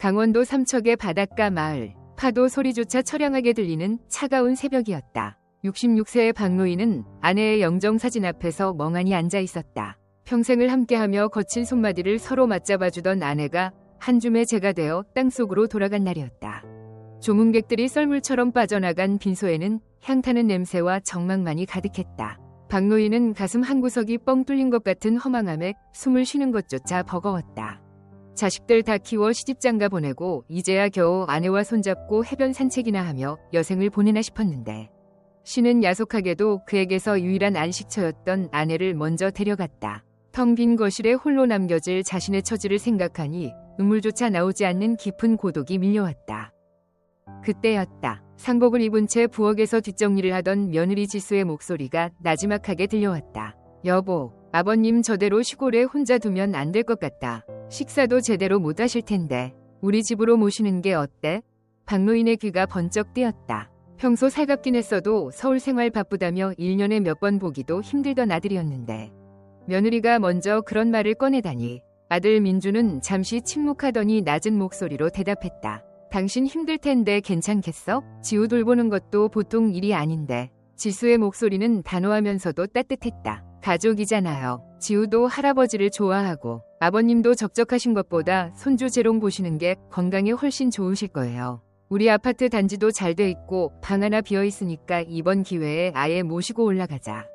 강원도 삼척의 바닷가 마을, 파도 소리조차 처량하게 들리는 차가운 새벽이었다. 66세의 박노인은 아내의 영정사진 앞에서 멍하니 앉아 있었다. 평생을 함께하며 거친 손마디를 서로 맞잡아주던 아내가 한 줌의 재가 되어 땅속으로 돌아간 날이었다. 조문객들이 썰물처럼 빠져나간 빈소에는 향타는 냄새와 적막만이 가득했다. 박노인은 가슴 한구석이 뻥 뚫린 것 같은 허망함에 숨을 쉬는 것조차 버거웠다. 자식들 다 키워 시집장가 보내고 이제야 겨우 아내와 손잡고 해변 산책이나 하며 여생을 보내나 싶었는데 신은 야속하게도 그에게서 유일한 안식처였던 아내를 먼저 데려갔다. 텅 빈 거실에 홀로 남겨질 자신의 처지를 생각하니 눈물조차 나오지 않는 깊은 고독이 밀려왔다. 그때였다. 상복을 입은 채 부엌에서 뒷정리를 하던 며느리 지수의 목소리가 나지막하게 들려왔다. 여보, 아버님 저대로 시골에 혼자 두면 안 될 것 같다. 식사도 제대로 못 하실 텐데 우리 집으로 모시는 게 어때? 박노인의 귀가 번쩍 뜨였다. 평소 살갑긴 했어도 서울 생활 바쁘다며 1년에 몇 번 보기도 힘들던 아들이었는데 며느리가 먼저 그런 말을 꺼내다니. 아들 민주는 잠시 침묵하더니 낮은 목소리로 대답했다. 당신 힘들 텐데 괜찮겠어? 지우 돌보는 것도 보통 일이 아닌데. 지수의 목소리는 단호하면서도 따뜻했다. 가족이잖아요. 지우도 할아버지를 좋아하고 아버님도 적적하신 것보다 손주 재롱 보시는 게 건강에 훨씬 좋으실 거예요. 우리 아파트 단지도 잘 돼 있고 방 하나 비어 있으니까 이번 기회에 아예 모시고 올라가자.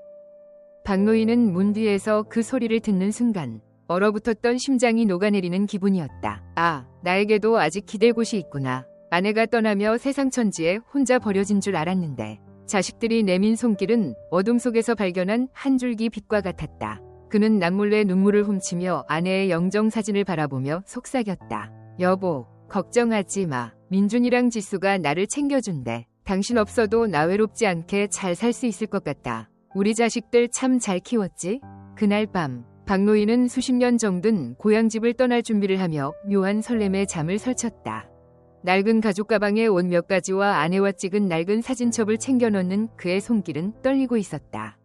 박노인은 문 뒤에서 그 소리를 듣는 순간 얼어붙었던 심장이 녹아내리는 기분이었다. 아, 나에게도 아직 기댈 곳이 있구나. 아내가 떠나며 세상 천지에 혼자 버려진 줄 알았는데 자식들이 내민 손길은 어둠 속에서 발견한 한 줄기 빛과 같았다. 그는 남몰래 눈물을 훔치며 아내의 영정사진을 바라보며 속삭였다. 여보, 걱정하지 마. 민준이랑 지수가 나를 챙겨준대. 당신 없어도 나 외롭지 않게 잘 살 수 있을 것 같다. 우리 자식들 참 잘 키웠지? 그날 밤 박노인은 수십 년 정든 고향집을 떠날 준비를 하며 묘한 설렘에 잠을 설쳤다. 낡은 가죽 가방에 옷 몇 가지와 아내와 찍은 낡은 사진첩을 챙겨 넣는 그의 손길은 떨리고 있었다.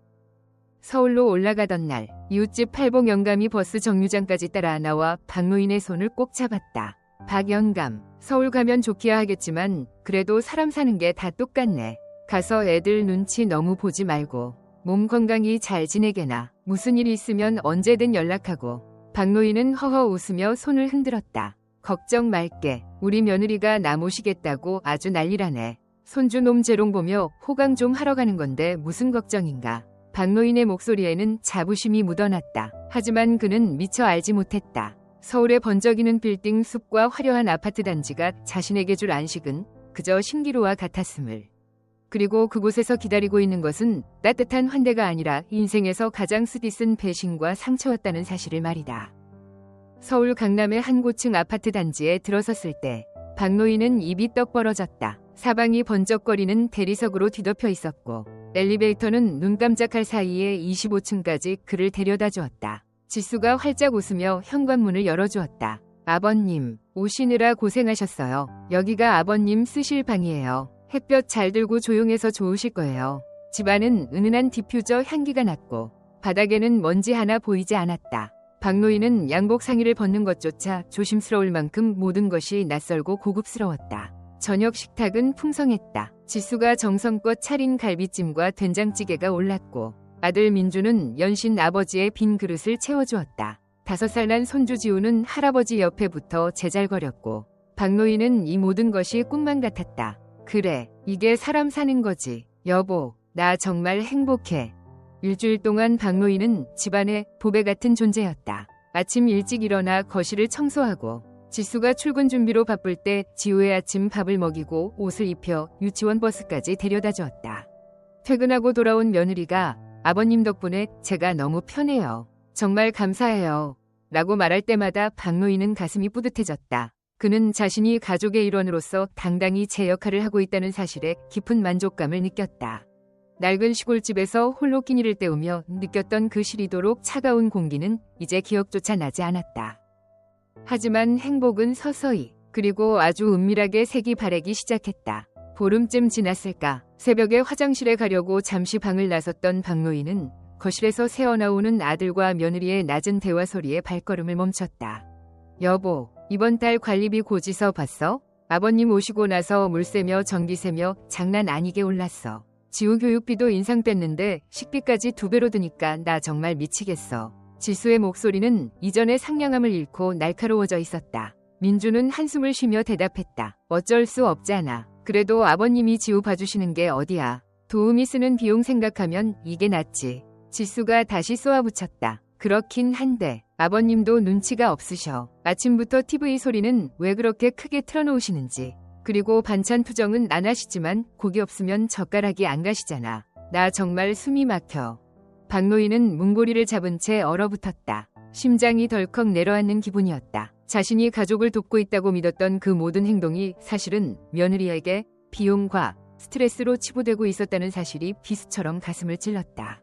서울로 올라가던 날 이웃집 팔복 영감이 버스 정류장까지 따라 나와 박노인의 손을 꼭 잡았다. 박 영감, 서울 가면 좋기야 하겠지만 그래도 사람 사는 게 다 똑같네. 가서 애들 눈치 너무 보지 말고 몸 건강히 잘 지내게나. 무슨 일이 있으면 언제든 연락하고. 박노인은 허허 웃으며 손을 흔들었다. 걱정 말게. 우리 며느리가 나 모시겠다고 아주 난리라네. 손주 놈 재롱 보며 호강 좀 하러 가는 건데 무슨 걱정인가. 박노인의 목소리에는 자부심이 묻어났다. 하지만 그는 미처 알지 못했다. 서울의 번쩍이는 빌딩 숲과 화려한 아파트 단지가 자신에게 줄 안식은 그저 신기루와 같았음을. 그리고 그곳에서 기다리고 있는 것은 따뜻한 환대가 아니라 인생에서 가장 쓰디쓴 배신과 상처였다는 사실을 말이다. 서울 강남의 한 고층 아파트 단지에 들어섰을 때 박노인은 입이 떡 벌어졌다. 사방이 번쩍거리는 대리석으로 뒤덮여 있었고 엘리베이터는 눈 깜짝할 사이에 25층까지 그를 데려다 주었다. 지수가 활짝 웃으며 현관문을 열어주었다. 아버님, 오시느라 고생하셨어요. 여기가 아버님 쓰실 방이에요. 햇볕 잘 들고 조용해서 좋으실 거예요. 집안은 은은한 디퓨저 향기가 났고 바닥에는 먼지 하나 보이지 않았다. 박노인은 양복 상의를 벗는 것조차 조심스러울 만큼 모든 것이 낯설고 고급스러웠다. 저녁 식탁은 풍성했다. 지수가 정성껏 차린 갈비찜과 된장찌개가 올랐고 아들 민주는 연신 아버지의 빈 그릇을 채워주었다. 5살 난 손주 지우는 할아버지 옆에 붙어 제잘거렸고 박노인은 이 모든 것이 꿈만 같았다. 그래, 이게 사람 사는 거지. 여보, 나 정말 행복해. 일주일 동안 박노인은 집안의 보배 같은 존재였다. 아침 일찍 일어나 거실을 청소하고 지수가 출근 준비로 바쁠 때 지우의 아침 밥을 먹이고 옷을 입혀 유치원 버스까지 데려다 주었다. 퇴근하고 돌아온 며느리가 아버님 덕분에 제가 너무 편해요. 정말 감사해요. 라고 말할 때마다 박노인은 가슴이 뿌듯해졌다. 그는 자신이 가족의 일원으로서 당당히 제 역할을 하고 있다는 사실에 깊은 만족감을 느꼈다. 낡은 시골집에서 홀로 끼니를 때우며 느꼈던 그 시리도록 차가운 공기는 이제 기억조차 나지 않았다. 하지만 행복은 서서히 그리고 아주 은밀하게 색이 바래기 시작했다. 보름쯤 지났을까 새벽에 화장실에 가려고 잠시 방을 나섰던 박노인은 거실에서 새어나오는 아들과 며느리의 낮은 대화 소리에 발걸음을 멈췄다. 여보, 이번 달 관리비 고지서 봤어? 아버님 오시고 나서 물세며 전기세며 장난 아니게 올랐어. 지우 교육비도 인상 뺐는데 식비까지 2배로 드니까 나 정말 미치겠어. 지수의 목소리는 이전의 상냥함을 잃고 날카로워져 있었다. 민주는 한숨을 쉬며 대답했다. 어쩔 수 없잖아. 그래도 아버님이 지우 봐주시는 게 어디야. 도우미 쓰는 비용 생각하면 이게 낫지. 지수가 다시 쏘아붙였다. 그렇긴 한데 아버님도 눈치가 없으셔. 아침부터 TV 소리는 왜 그렇게 크게 틀어놓으시는지. 그리고 반찬 투정은 안 하시지만 고기 없으면 젓가락이 안 가시잖아. 나 정말 숨이 막혀. 박노인은 문고리를 잡은 채 얼어붙었다. 심장이 덜컥 내려앉는 기분이었다. 자신이 가족을 돕고 있다고 믿었던 그 모든 행동이 사실은 며느리에게 비용과 스트레스로 치부되고 있었다는 사실이 비수처럼 가슴을 찔렀다.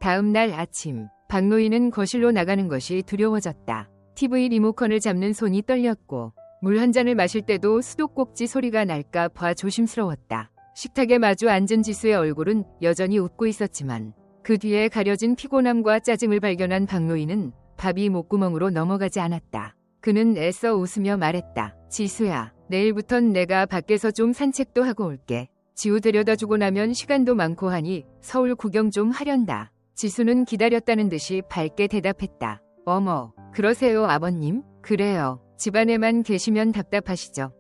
다음 날 아침, 박노인은 거실로 나가는 것이 두려워졌다. TV 리모컨을 잡는 손이 떨렸고 물 한 잔을 마실 때도 수도꼭지 소리가 날까 봐 조심스러웠다. 식탁에 마주 앉은 지수의 얼굴은 여전히 웃고 있었지만 그 뒤에 가려진 피곤함과 짜증을 발견한 박노인은 밥이 목구멍으로 넘어가지 않았다. 그는 애써 웃으며 말했다. 지수야, 내일부턴 내가 밖에서 좀 산책도 하고 올게. 지우 데려다주고 나면 시간도 많고 하니 서울 구경 좀 하련다. 지수는 기다렸다는 듯이 밝게 대답했다. 어머, 그러세요 아버님? 그래요. 집안에만 계시면 답답하시죠.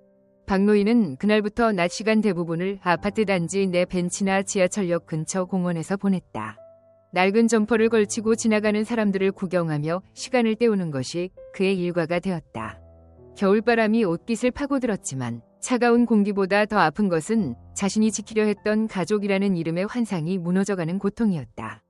박노인은 그날부터 낮 시간 대부분을 아파트 단지 내 벤치나 지하철역 근처 공원에서 보냈다. 낡은 점퍼를 걸치고 지나가는 사람들을 구경하며 시간을 때우는 것이 그의 일과가 되었다. 겨울바람이 옷깃을 파고들었지만 차가운 공기보다 더 아픈 것은 자신이 지키려 했던 가족이라는 이름의 환상이 무너져가는 고통이었다.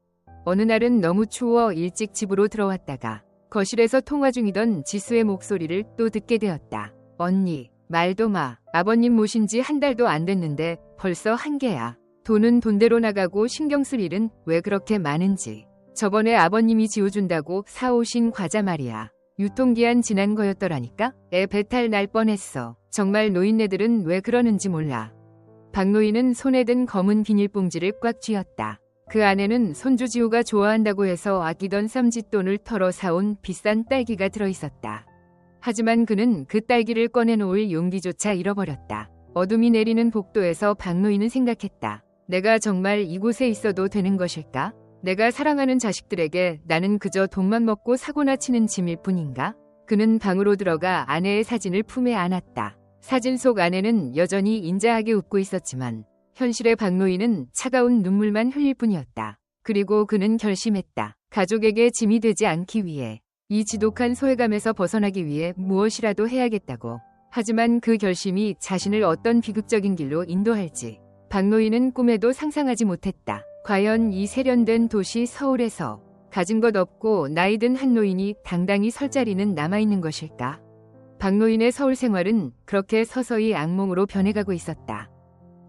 어느 날은 너무 추워 일찍 집으로 들어왔다가 거실에서 통화 중이던 지수의 목소리를 또 듣게 되었다. 언니, 말도 마. 아버님 모신 지 한 달도 안 됐는데 벌써 한개야. 돈은 돈대로 나가고 신경 쓸 일은 왜 그렇게 많은지. 저번에 아버님이 지워준다고 사오신 과자 말이야. 유통기한 지난 거였더라니까? 애 배탈 날 뻔했어. 정말 노인네들은 왜 그러는지 몰라. 박노인은 손에 든 검은 비닐봉지를 꽉 쥐었다. 그 안에는 손주 지우가 좋아한다고 해서 아끼던 쌈짓돈을 털어 사온 비싼 딸기가 들어있었다. 하지만 그는 그 딸기를 꺼내놓을 용기조차 잃어버렸다. 어둠이 내리는 복도에서 박노인은 생각했다. 내가 정말 이곳에 있어도 되는 것일까? 내가 사랑하는 자식들에게 나는 그저 돈만 먹고 사고나 치는 짐일 뿐인가? 그는 방으로 들어가 아내의 사진을 품에 안았다. 사진 속 아내는 여전히 인자하게 웃고 있었지만 현실의 박노인은 차가운 눈물만 흘릴 뿐이었다. 그리고 그는 결심했다. 가족에게 짐이 되지 않기 위해, 이 지독한 소외감에서 벗어나기 위해 무엇이라도 해야겠다고. 하지만 그 결심이 자신을 어떤 비극적인 길로 인도할지 박노인은 꿈에도 상상하지 못했다. 과연 이 세련된 도시 서울에서 가진 것 없고 나이 든 한 노인이 당당히 설 자리는 남아있는 것일까? 박노인의 서울 생활은 그렇게 서서히 악몽으로 변해가고 있었다.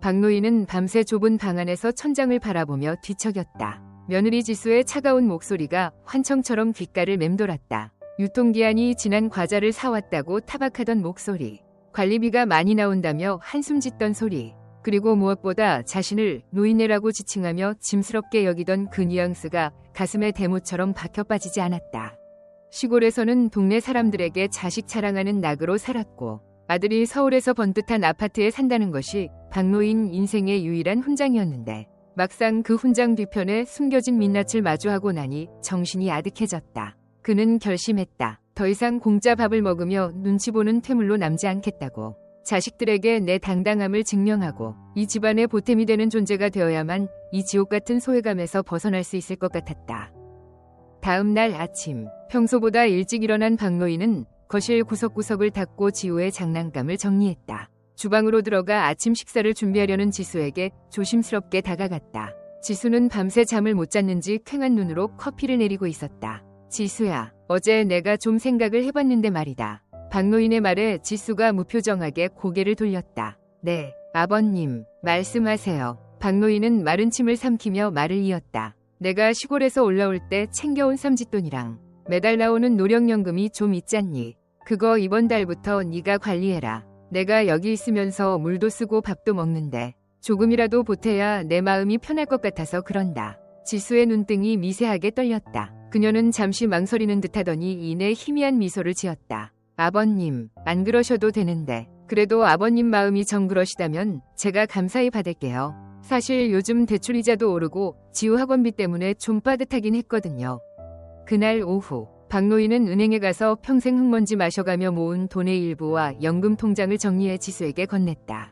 박노인은 밤새 좁은 방 안에서 천장을 바라보며 뒤척였다. 며느리 지수의 차가운 목소리가 환청처럼 귓가를 맴돌았다. 유통기한이 지난 과자를 사왔다고 타박하던 목소리, 관리비가 많이 나온다며 한숨 짓던 소리, 그리고 무엇보다 자신을 노인네라고 지칭하며 짐스럽게 여기던 그 뉘앙스가 가슴에 대못처럼 박혀 빠지지 않았다. 시골에서는 동네 사람들에게 자식 자랑하는 낙으로 살았고 아들이 서울에서 번듯한 아파트에 산다는 것이 박노인 인생의 유일한 훈장이었는데 막상 그 훈장 뒤편에 숨겨진 민낯을 마주하고 나니 정신이 아득해졌다. 그는 결심했다. 더 이상 공짜 밥을 먹으며 눈치 보는 퇴물로 남지 않겠다고. 자식들에게 내 당당함을 증명하고 이 집안의 보탬이 되는 존재가 되어야만 이 지옥 같은 소외감에서 벗어날 수 있을 것 같았다. 다음 날 아침, 평소보다 일찍 일어난 박노인은 거실 구석구석을 닦고 지우의 장난감을 정리했다. 주방으로 들어가 아침 식사를 준비하려는 지수에게 조심스럽게 다가갔다. 지수는 밤새 잠을 못 잤는지 퀭한 눈으로 커피를 내리고 있었다. 지수야, 어제 내가 좀 생각을 해봤는데 말이다. 박노인의 말에 지수가 무표정하게 고개를 돌렸다. 네, 아버님, 말씀하세요. 박노인은 마른 침을 삼키며 말을 이었다. 내가 시골에서 올라올 때 챙겨온 쌈짓돈이랑 매달 나오는 노령연금이 좀 있잖니. 그거 이번 달부터 네가 관리해라. 내가 여기 있으면서 물도 쓰고 밥도 먹는데 조금이라도 보태야 내 마음이 편할 것 같아서 그런다. 지수의 눈등이 미세하게 떨렸다. 그녀는 잠시 망설이는 듯하더니 이내 희미한 미소를 지었다. 아버님, 안 그러셔도 되는데. 그래도 아버님 마음이 정 그러시다면 제가 감사히 받을게요. 사실 요즘 대출이자도 오르고 지우 학원비 때문에 좀 빠듯하긴 했거든요. 그날 오후 박노인은 은행에 가서 평생 흙먼지 마셔가며 모은 돈의 일부와 연금 통장을 정리해 지수에게 건넸다.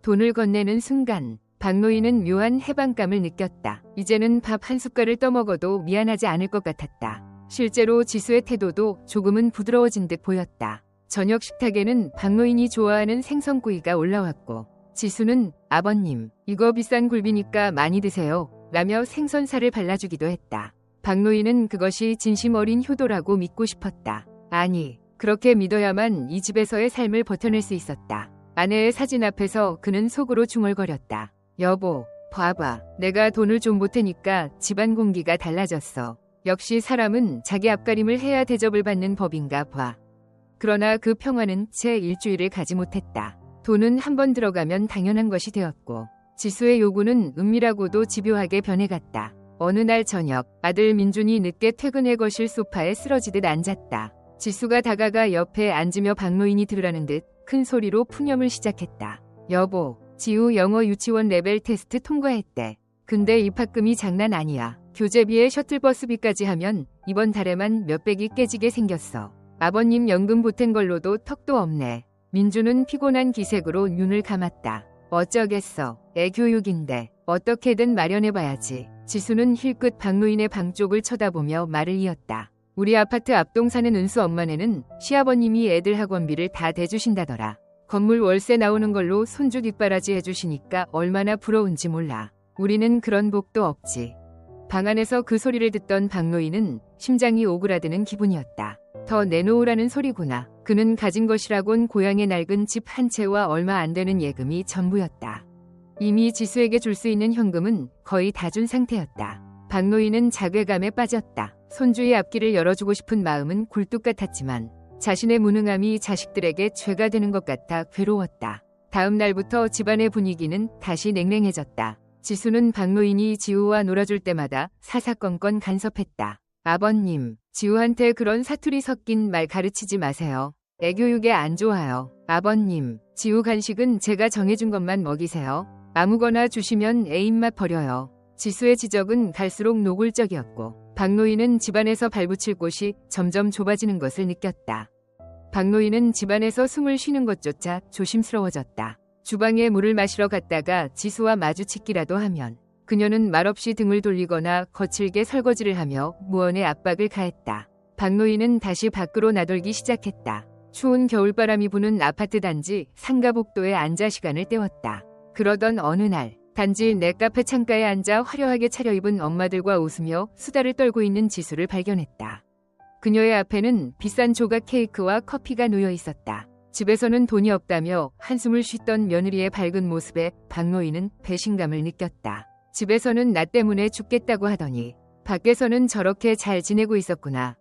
돈을 건네는 순간 박노인은 묘한 해방감을 느꼈다. 이제는 밥 한 숟갈을 떠먹어도 미안하지 않을 것 같았다. 실제로 지수의 태도도 조금은 부드러워진 듯 보였다. 저녁 식탁에는 박노인이 좋아하는 생선구이가 올라왔고 지수는 아버님, 이거 비싼 굴비니까 많이 드세요 라며 생선살을 발라주기도 했다. 박노인은 그것이 진심 어린 효도라고 믿고 싶었다. 아니, 그렇게 믿어야만 이 집에서의 삶을 버텨낼 수 있었다. 아내의 사진 앞에서 그는 속으로 중얼거렸다. 여보, 봐봐. 내가 돈을 좀 보태니까 집안 공기가 달라졌어. 역시 사람은 자기 앞가림을 해야 대접을 받는 법인가 봐. 그러나 그 평화는 채 일주일을 가지 못했다. 돈은 한번 들어가면 당연한 것이 되었고 지수의 요구는 은밀하고도 집요하게 변해갔다. 어느 날 저녁 아들 민준이 늦게 퇴근해 거실 소파에 쓰러지듯 앉았다. 지수가 다가가 옆에 앉으며 박노인이 들으라는 듯 큰 소리로 푸념을 시작했다. 여보, 지우 영어 유치원 레벨 테스트 통과했대. 근데 입학금이 장난 아니야. 교재비에 셔틀버스비까지 하면 이번 달에만 몇백이 깨지게 생겼어. 아버님 연금 보탠 걸로도 턱도 없네. 민주는 피곤한 기색으로 눈을 감았다. 어쩌겠어. 애 교육인데 어떻게든 마련해봐야지. 지수는 힐끗 박노인의 방 쪽을 쳐다보며 말을 이었다. 우리 아파트 앞동 사는 은수 엄마네는 시아버님이 애들 학원비를 다 대주신다더라. 건물 월세 나오는 걸로 손주 뒷바라지 해주시니까 얼마나 부러운지 몰라. 우리는 그런 복도 없지. 방 안에서 그 소리를 듣던 박노인은 심장이 오그라드는 기분이었다. 더 내놓으라는 소리구나. 그는 가진 것이라곤 고향의 낡은 집 한 채와 얼마 안 되는 예금이 전부였다. 이미 지수에게 줄 수 있는 현금은 거의 다 준 상태였다. 박노인은 자괴감에 빠졌다. 손주의 앞길을 열어주고 싶은 마음은 굴뚝 같았지만 자신의 무능함이 자식들에게 죄가 되는 것 같아 괴로웠다. 다음 날부터 집안의 분위기는 다시 냉랭해졌다. 지수는 박노인이 지우와 놀아줄 때마다 사사건건 간섭했다. 아버님, 지우한테 그런 사투리 섞인 말 가르치지 마세요. 애 교육에 안 좋아요. 아버님, 지우 간식은 제가 정해준 것만 먹이세요. 아무거나 주시면 애 입맛 버려요. 지수의 지적은 갈수록 노골적이었고 박노인은 집안에서 발붙일 곳이 점점 좁아지는 것을 느꼈다. 박노인은 집안에서 숨을 쉬는 것조차 조심스러워졌다. 주방에 물을 마시러 갔다가 지수와 마주치기라도 하면 그녀는 말없이 등을 돌리거나 거칠게 설거지를 하며 무언의 압박을 가했다. 박노인은 다시 밖으로 나돌기 시작했다. 추운 겨울바람이 부는 아파트 단지 상가복도에 앉아 시간을 때웠다. 그러던 어느 날 단지 내 카페 창가에 앉아 화려하게 차려입은 엄마들과 웃으며 수다를 떨고 있는 지수를 발견했다. 그녀의 앞에는 비싼 조각 케이크와 커피가 놓여 있었다. 집에서는 돈이 없다며 한숨을 쉬던 며느리의 밝은 모습에 박노인은 배신감을 느꼈다. 집에서는 나 때문에 죽겠다고 하더니 밖에서는 저렇게 잘 지내고 있었구나.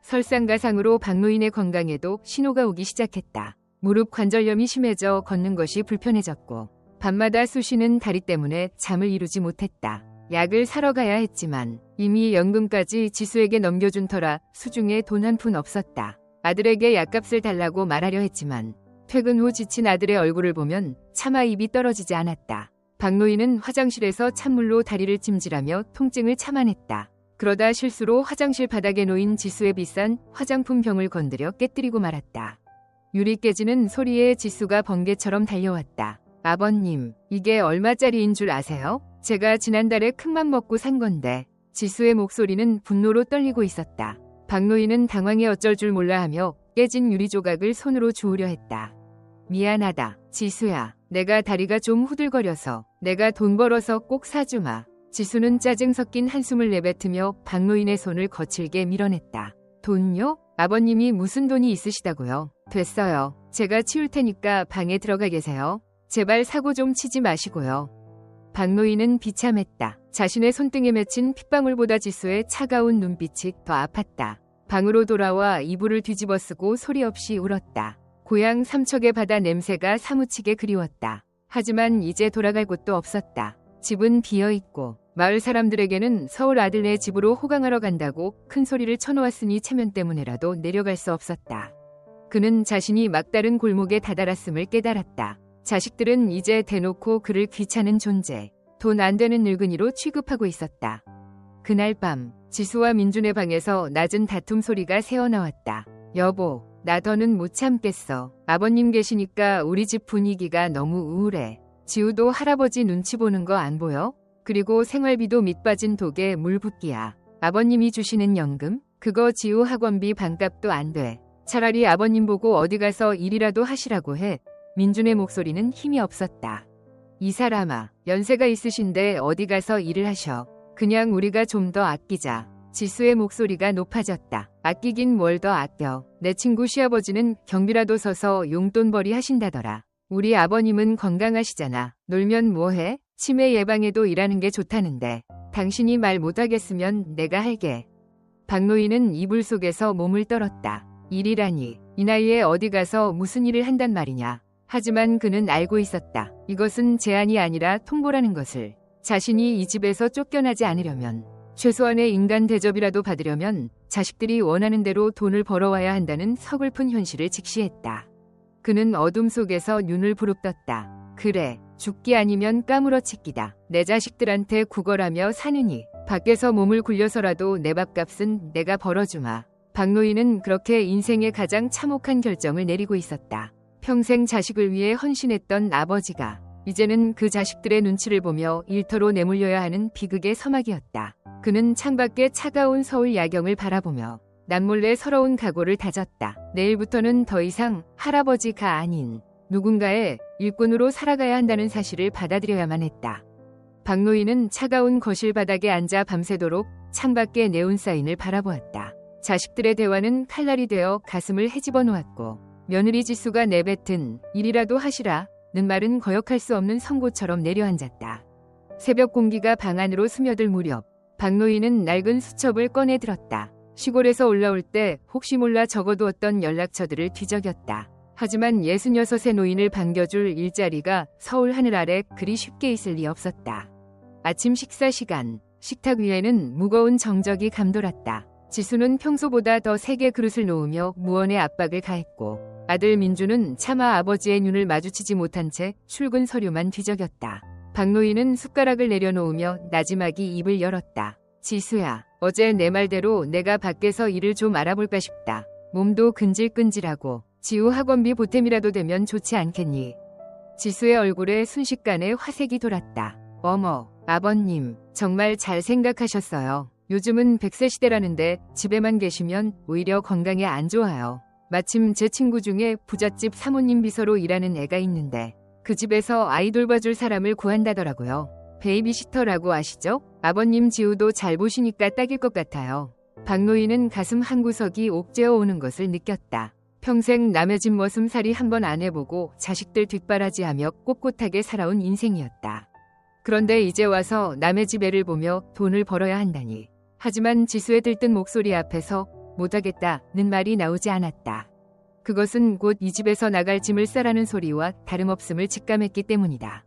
설상가상으로 박노인의 건강에도 신호가 오기 시작했다. 무릎 관절염이 심해져 걷는 것이 불편해졌고 밤마다 쑤시는 다리 때문에 잠을 이루지 못했다. 약을 사러 가야 했지만 이미 연금까지 지수에게 넘겨준 터라 수중에 돈 한 푼 없었다. 아들에게 약값을 달라고 말하려 했지만 퇴근 후 지친 아들의 얼굴을 보면 차마 입이 떨어지지 않았다. 박노인은 화장실에서 찬물로 다리를 찜질하며 통증을 참아냈다. 그러다 실수로 화장실 바닥에 놓인 지수의 비싼 화장품 병을 건드려 깨뜨리고 말았다. 유리 깨지는 소리에 지수가 번개처럼 달려왔다. 아버님, 이게 얼마짜리인 줄 아세요? 제가 지난달에 큰맘 먹고 산 건데. 지수의 목소리는 분노로 떨리고 있었다. 박노인은 당황해 어쩔 줄 몰라 하며 깨진 유리 조각을 손으로 주우려 했다. 미안하다, 지수야. 내가 다리가 좀 후들거려서. 내가 돈 벌어서 꼭 사주마. 지수는 짜증 섞인 한숨을 내뱉으며 박노인의 손을 거칠게 밀어냈다. 돈요? 아버님이 무슨 돈이 있으시다고요? 됐어요. 제가 치울 테니까 방에 들어가 계세요. 제발 사고 좀 치지 마시고요. 박노인은 비참했다. 자신의 손등에 맺힌 핏방울보다 지수의 차가운 눈빛이 더 아팠다. 방으로 돌아와 이불을 뒤집어 쓰고 소리 없이 울었다. 고향 삼척의 바다 냄새가 사무치게 그리웠다. 하지만 이제 돌아갈 곳도 없었다. 집은 비어있고 마을 사람들에게는 서울 아들네 집으로 호강하러 간다고 큰 소리를 쳐놓았으니 체면 때문에라도 내려갈 수 없었다. 그는 자신이 막다른 골목에 다다랐음을 깨달았다. 자식들은 이제 대놓고 그를 귀찮은 존재, 돈 안 되는 늙은이로 취급하고 있었다. 그날 밤 지수와 민준의 방에서 낮은 다툼 소리가 새어나왔다. 여보, 나 더는 못 참겠어. 아버님 계시니까 우리 집 분위기가 너무 우울해. 지우도 할아버지 눈치 보는 거 안 보여? 그리고 생활비도 밑빠진 독에 물 붓기야. 아버님이 주시는 연금? 그거 지우 학원비 반값도 안 돼. 차라리 아버님 보고 어디 가서 일이라도 하시라고 해. 민준의 목소리는 힘이 없었다. 이 사람아, 연세가 있으신데 어디 가서 일을 하셔. 그냥 우리가 좀 더 아끼자. 지수의 목소리가 높아졌다. 아끼긴 뭘 더 아껴. 내 친구 시아버지는 경비라도 서서 용돈벌이 하신다더라. 우리 아버님은 건강하시잖아. 놀면 뭐해? 치매 예방에도 일하는 게 좋다는데. 당신이 말 못하겠으면 내가 할게. 박노인은 이불 속에서 몸을 떨었다. 일이라니. 이 나이에 어디 가서 무슨 일을 한단 말이냐. 하지만 그는 알고 있었다. 이것은 제안이 아니라 통보라는 것을. 자신이 이 집에서 쫓겨나지 않으려면, 최소한의 인간 대접이라도 받으려면 자식들이 원하는 대로 돈을 벌어와야 한다는 서글픈 현실을 직시했다. 그는 어둠 속에서 눈을 부릅떴다. 그래, 죽기 아니면 까무러치기다. 내 자식들한테 구걸하며 사느니 밖에서 몸을 굴려서라도 내 밥값은 내가 벌어주마. 박노인은 그렇게 인생의 가장 참혹한 결정을 내리고 있었다. 평생 자식을 위해 헌신했던 아버지가 이제는 그 자식들의 눈치를 보며 일터로 내몰려야 하는 비극의 서막이었다. 그는 창밖의 차가운 서울 야경을 바라보며 남몰래 서러운 각오를 다졌다. 내일부터는 더 이상 할아버지가 아닌 누군가의 일꾼으로 살아가야 한다는 사실을 받아들여야만 했다. 박노인은 차가운 거실 바닥에 앉아 밤새도록 창밖의 네온 사인을 바라보았다. 자식들의 대화는 칼날이 되어 가슴을 헤집어 놓았고, 며느리 지수가 내뱉은 일이라도 하시라 는 말은 거역할 수 없는 선고처럼 내려앉았다. 새벽 공기가 방 안으로 스며들 무렵 박노인은 낡은 수첩을 꺼내 들었다. 시골에서 올라올 때 혹시 몰라 적어두었던 연락처들을 뒤적였다. 하지만 66의 노인을 반겨줄 일자리가 서울 하늘 아래 그리 쉽게 있을 리 없었다. 아침 식사 시간, 식탁 위에는 무거운 정적이 감돌았다. 지수는 평소보다 더 세게 그릇을 놓으며 무언의 압박을 가했고, 아들 민주는 차마 아버지의 눈을 마주치지 못한 채 출근 서류만 뒤적였다. 박노인은 숟가락을 내려놓으며 나지막이 입을 열었다. 지수야, 어제 내 말대로 내가 밖에서 일을 좀 알아볼까 싶다. 몸도 근질근질하고 지우 학원비 보탬이라도 되면 좋지 않겠니? 지수의 얼굴에 순식간에 화색이 돌았다. 어머, 아버님, 정말 잘 생각하셨어요. 요즘은 100세 시대라는데 집에만 계시면 오히려 건강에 안 좋아요. 마침 제 친구 중에 부잣집 사모님 비서로 일하는 애가 있는데 그 집에서 아이 돌봐줄 사람을 구한다더라고요. 베이비시터라고 아시죠? 아버님 지우도 잘 보시니까 딱일 것 같아요. 박노인은 가슴 한구석이 옥죄어 오는 것을 느꼈다. 평생 남의 집 머슴살이 한번 안 해보고 자식들 뒷바라지하며 꼿꼿하게 살아온 인생이었다. 그런데 이제 와서 남의 집 애를 보며 돈을 벌어야 한다니. 하지만 지수의 들뜬 목소리 앞에서 못하겠다는 말이 나오지 않았다. 그것은 곧 이 집에서 나갈 짐을 싸라는 소리와 다름없음을 직감했기 때문이다.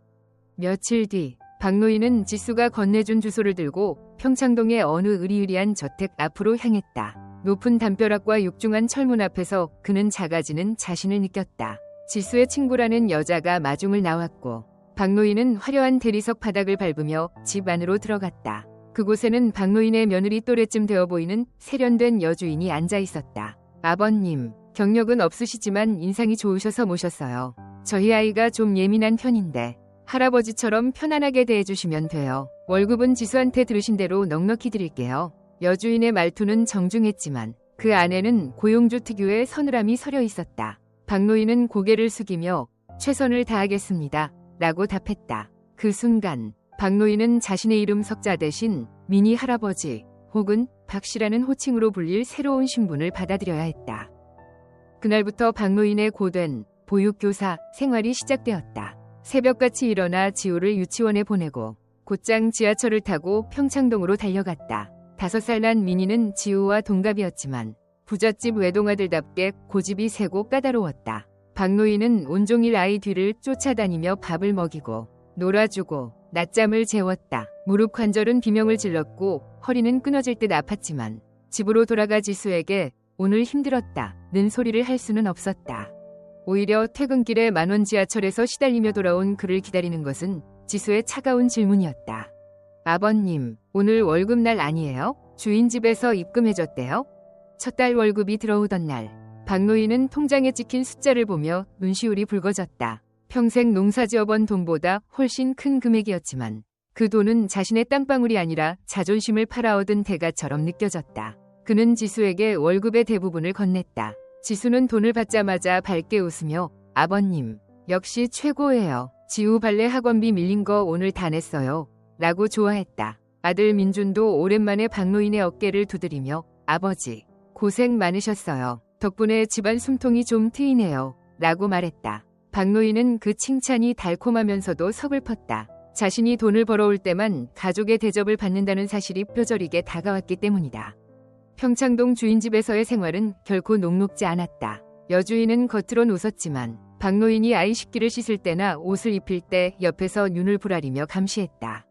며칠 뒤 박노인은 지수가 건네준 주소를 들고 평창동의 어느 으리으리한 저택 앞으로 향했다. 높은 담벼락과 육중한 철문 앞에서 그는 작아지는 자신을 느꼈다. 지수의 친구라는 여자가 마중을 나왔고, 박노인은 화려한 대리석 바닥을 밟으며 집 안으로 들어갔다. 그곳에는 박노인의 며느리 또래쯤 되어 보이는 세련된 여주인이 앉아 있었다. 아버님, 경력은 없으시지만 인상이 좋으셔서 모셨어요. 저희 아이가 좀 예민한 편인데 할아버지처럼 편안하게 대해주시면 돼요. 월급은 지수한테 들으신 대로 넉넉히 드릴게요. 여주인의 말투는 정중했지만 그 안에는 고용주 특유의 서늘함이 서려 있었다. 박노인은 고개를 숙이며 최선을 다하겠습니다 라고 답했다. 그 순간 박노인은 자신의 이름 석자 대신 미니 할아버지 혹은 박씨라는 호칭으로 불릴 새로운 신분을 받아들여야 했다. 그날부터 박노인의 고된 보육교사 생활이 시작되었다. 새벽같이 일어나 지우를 유치원에 보내고 곧장 지하철을 타고 평창동으로 달려갔다. 5살 난 미니는 지우와 동갑이었지만 부잣집 외동아들답게 고집이 세고 까다로웠다. 박노인은 온종일 아이 뒤를 쫓아다니며 밥을 먹이고 놀아주고 낮잠을 재웠다. 무릎 관절은 비명을 질렀고 허리는 끊어질 듯 아팠지만 집으로 돌아가 지수에게 오늘 힘들었다 는 소리를 할 수는 없었다. 오히려 퇴근길에 만원 지하철에서 시달리며 돌아온 그를 기다리는 것은 지수의 차가운 질문이었다. 아버님, 오늘 월급날 아니에요? 주인 집에서 입금해줬대요? 첫 달 월급이 들어오던 날, 박노인은 통장에 찍힌 숫자를 보며 눈시울이 붉어졌다. 평생 농사지어본 돈보다 훨씬 큰 금액이었지만 그 돈은 자신의 땀방울이 아니라 자존심을 팔아 얻은 대가처럼 느껴졌다. 그는 지수에게 월급의 대부분을 건넸다. 지수는 돈을 받자마자 밝게 웃으며 아버님, 역시 최고예요. 지우 발레 학원비 밀린 거 오늘 다 냈어요. 라고 좋아했다. 아들 민준도 오랜만에 박노인의 어깨를 두드리며 아버지, 고생 많으셨어요. 덕분에 집안 숨통이 좀 트이네요. 라고 말했다. 박노인은 그 칭찬이 달콤하면서도 서글펐다. 자신이 돈을 벌어올 때만 가족의 대접을 받는다는 사실이 뼈저리게 다가왔기 때문이다. 평창동 주인집에서의 생활은 결코 녹록지 않았다. 여주인은 겉으론 웃었지만 박노인이 아이 식기를 씻을 때나 옷을 입힐 때 옆에서 눈을 부라리며 감시했다.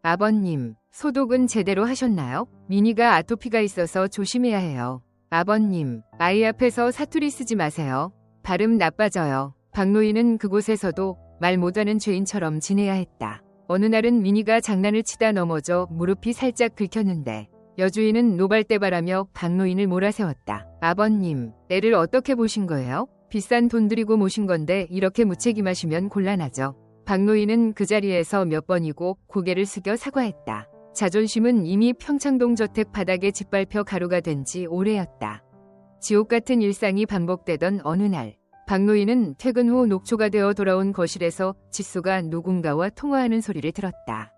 아버님, 소독은 제대로 하셨나요? 미니가 아토피가 있어서 조심해야 해요. 아버님, 아이 앞에서 사투리 쓰지 마세요. 발음 나빠져요. 박노인은 그곳에서도 말 못하는 죄인처럼 지내야 했다. 어느 날은 미니가 장난을 치다 넘어져 무릎이 살짝 긁혔는데 여주인은 노발대발하며 박노인을 몰아세웠다. 아버님, 애를 어떻게 보신 거예요? 비싼 돈 들이고 모신 건데 이렇게 무책임하시면 곤란하죠. 박노인은 그 자리에서 몇 번이고 고개를 숙여 사과했다. 자존심은 이미 평창동 저택 바닥에 짓밟혀 가루가 된 지 오래였다. 지옥 같은 일상이 반복되던 어느 날, 박노인은 퇴근 후 녹초가 되어 돌아온 거실에서 지수가 누군가와 통화하는 소리를 들었다.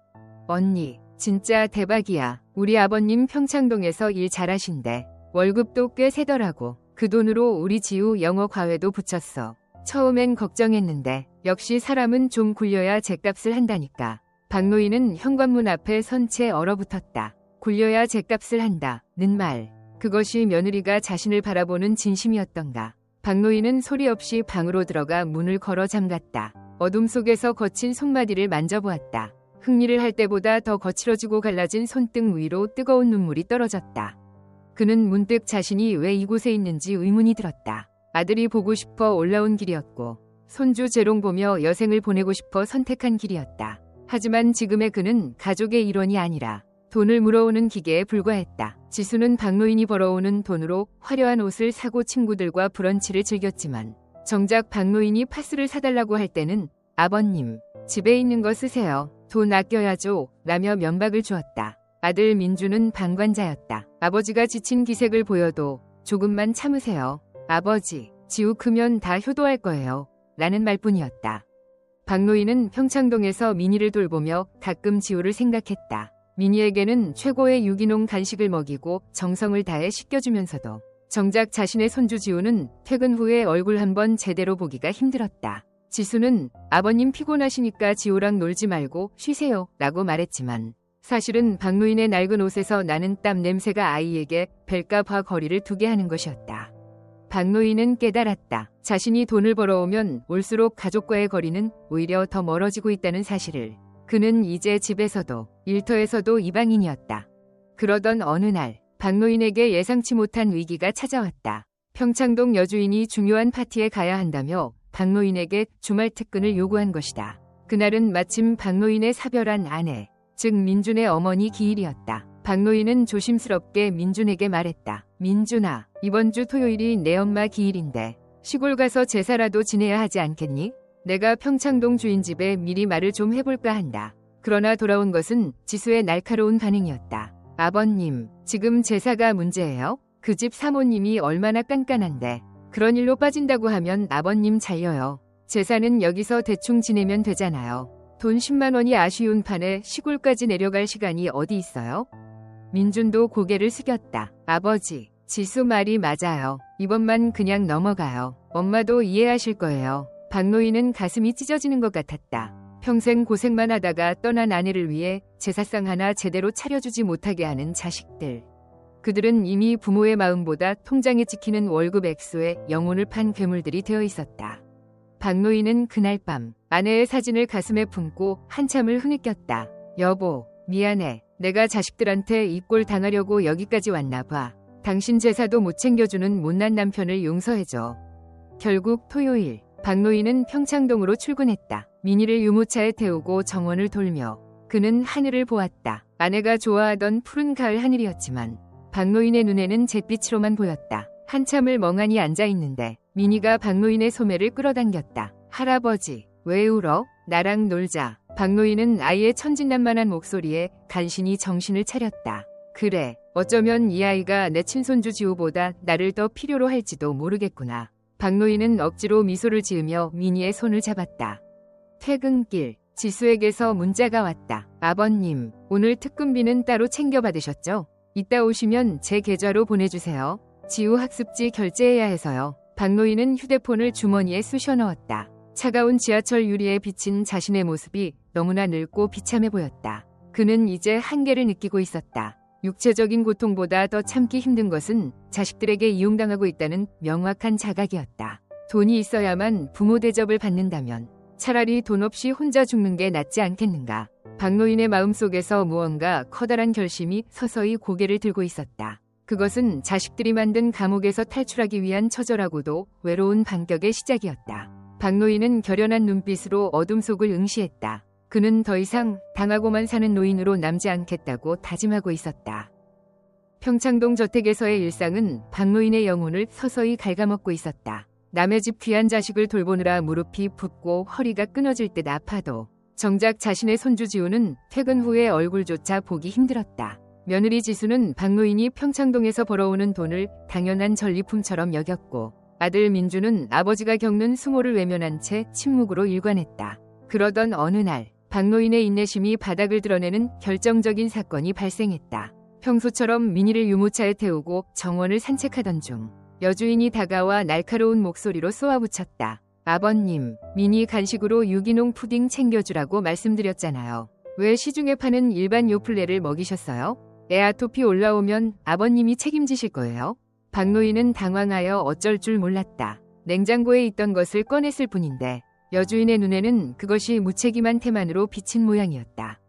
언니, 진짜 대박이야. 우리 아버님 평창동에서 일 잘하신대. 월급도 꽤 세더라고. 그 돈으로 우리 지우 영어 과외도 붙였어. 처음엔 걱정했는데 역시 사람은 좀 굴려야 죗값을 한다니까. 박노인은 현관문 앞에 선 채 얼어붙었다. 굴려야 죗값을 한다는 말. 그것이 며느리가 자신을 바라보는 진심이었던가. 박노인은 소리 없이 방으로 들어가 문을 걸어 잠갔다. 어둠 속에서 거친 손마디를 만져보았다. 흥리를 할 때보다 더 거칠어지고 갈라진 손등 위로 뜨거운 눈물이 떨어졌다. 그는 문득 자신이 왜 이곳에 있는지 의문이 들었다. 아들이 보고 싶어 올라온 길이었고 손주 재롱 보며 여생을 보내고 싶어 선택한 길이었다. 하지만 지금의 그는 가족의 일원이 아니라 돈을 물어오는 기계에 불과했다. 지수는 박노인이 벌어오는 돈으로 화려한 옷을 사고 친구들과 브런치를 즐겼지만 정작 박노인이 파스를 사달라고 할 때는 아버님, 집에 있는 거 쓰세요. 돈 아껴야죠. 라며 면박을 주었다. 아들 민주는 방관자였다. 아버지가 지친 기색을 보여도 조금만 참으세요. 아버지, 지우 크면 다 효도할 거예요. 라는 말뿐이었다. 박노인은 평창동에서 미니를 돌보며 가끔 지우를 생각했다. 미니에게는 최고의 유기농 간식을 먹이고 정성을 다해 씻겨주면서도 정작 자신의 손주 지우는 퇴근 후에 얼굴 한번 제대로 보기가 힘들었다. 지수는 아버님 피곤하시니까 지우랑 놀지 말고 쉬세요 라고 말했지만 사실은 박노인의 낡은 옷에서 나는 땀 냄새가 아이에게 벨값과 거리를 두게 하는 것이었다. 박노인은 깨달았다. 자신이 돈을 벌어오면 올수록 가족과의 거리는 오히려 더 멀어지고 있다는 사실을. 그는 이제 집에서도 일터에서도 이방인이었다. 그러던 어느 날 박노인에게 예상치 못한 위기가 찾아왔다. 평창동 여주인이 중요한 파티에 가야 한다며 박노인에게 주말 특근을 요구한 것이다. 그날은 마침 박노인의 사별한 아내, 즉 민준의 어머니 기일이었다. 박노인은 조심스럽게 민준에게 말했다. 민준아, 이번 주 토요일이 내 엄마 기일인데 시골 가서 제사라도 지내야 하지 않겠니? 내가 평창동 주인 집에 미리 말을 좀 해볼까 한다. 그러나 돌아온 것은 지수의 날카로운 반응이었다. 아버님, 지금 제사가 문제예요? 그 집 사모님이 얼마나 깐깐한데 그런 일로 빠진다고 하면 아버님 잘려요. 제사는 여기서 대충 지내면 되잖아요. 돈 10만 원이 아쉬운 판에 시골까지 내려갈 시간이 어디 있어요? 민준도 고개를 숙였다. 아버지, 지수 말이 맞아요. 이번만 그냥 넘어가요. 엄마도 이해하실 거예요. 박노인은 가슴이 찢어지는 것 같았다. 평생 고생만 하다가 떠난 아내를 위해 제사상 하나 제대로 차려주지 못하게 하는 자식들. 그들은 이미 부모의 마음보다 통장에 찍히는 월급 액수에 영혼을 판 괴물들이 되어 있었다. 박노인은 그날 밤 아내의 사진을 가슴에 품고 한참을 흐느꼈다. 여보, 미안해. 내가 자식들한테 이 꼴 당하려고 여기까지 왔나 봐. 당신 제사도 못 챙겨주는 못난 남편을 용서해줘. 결국 토요일, 박노인은 평창동으로 출근했다. 민희를 유모차에 태우고 정원을 돌며 그는 하늘을 보았다. 아내가 좋아하던 푸른 가을 하늘이었지만 박노인의 눈에는 잿빛으로만 보였다. 한참을 멍하니 앉아있는데 민희가 박노인의 소매를 끌어당겼다. 할아버지, 왜 울어? 나랑 놀자. 박노인은 아이의 천진난만한 목소리에 간신히 정신을 차렸다. 그래, 어쩌면 이 아이가 내 친손주 지우보다 나를 더 필요로 할지도 모르겠구나. 박노인은 억지로 미소를 지으며 민희의 손을 잡았다. 퇴근길, 지수에게서 문자가 왔다. 아버님, 오늘 특근비는 따로 챙겨받으셨죠? 이따 오시면 제 계좌로 보내주세요. 지우 학습지 결제해야 해서요. 박노인은 휴대폰을 주머니에 쑤셔 넣었다. 차가운 지하철 유리에 비친 자신의 모습이 너무나 늙고 비참해 보였다. 그는 이제 한계를 느끼고 있었다. 육체적인 고통보다 더 참기 힘든 것은 자식들에게 이용당하고 있다는 명확한 자각이었다. 돈이 있어야만 부모 대접을 받는다면 차라리 돈 없이 혼자 죽는 게 낫지 않겠는가. 박노인의 마음속에서 무언가 커다란 결심이 서서히 고개를 들고 있었다. 그것은 자식들이 만든 감옥에서 탈출하기 위한 처절하고도 외로운 반격의 시작이었다. 박노인은 결연한 눈빛으로 어둠 속을 응시했다. 그는 더 이상 당하고만 사는 노인으로 남지 않겠다고 다짐하고 있었다. 평창동 저택에서의 일상은 박노인의 영혼을 서서히 갉아먹고 있었다. 남의 집 귀한 자식을 돌보느라 무릎이 붓고 허리가 끊어질 듯 아파도 정작 자신의 손주 지우는 퇴근 후의 얼굴조차 보기 힘들었다. 며느리 지수는 박노인이 평창동에서 벌어오는 돈을 당연한 전리품처럼 여겼고 아들 민주는 아버지가 겪는 수모를 외면한 채 침묵으로 일관했다. 그러던 어느 날 박노인의 인내심이 바닥을 드러내는 결정적인 사건이 발생했다. 평소처럼 민희를 유모차에 태우고 정원을 산책하던 중 여주인이 다가와 날카로운 목소리로 쏘아붙였다. 아버님, 민희 간식으로 유기농 푸딩 챙겨주라고 말씀드렸잖아요. 왜 시중에 파는 일반 요플레를 먹이셨어요? 애 아토피 올라오면 아버님이 책임지실 거예요? 박노인은 당황하여 어쩔 줄 몰랐다. 냉장고에 있던 것을 꺼냈을 뿐인데 여주인의 눈에는 그것이 무책임한 태만으로 비친 모양이었다.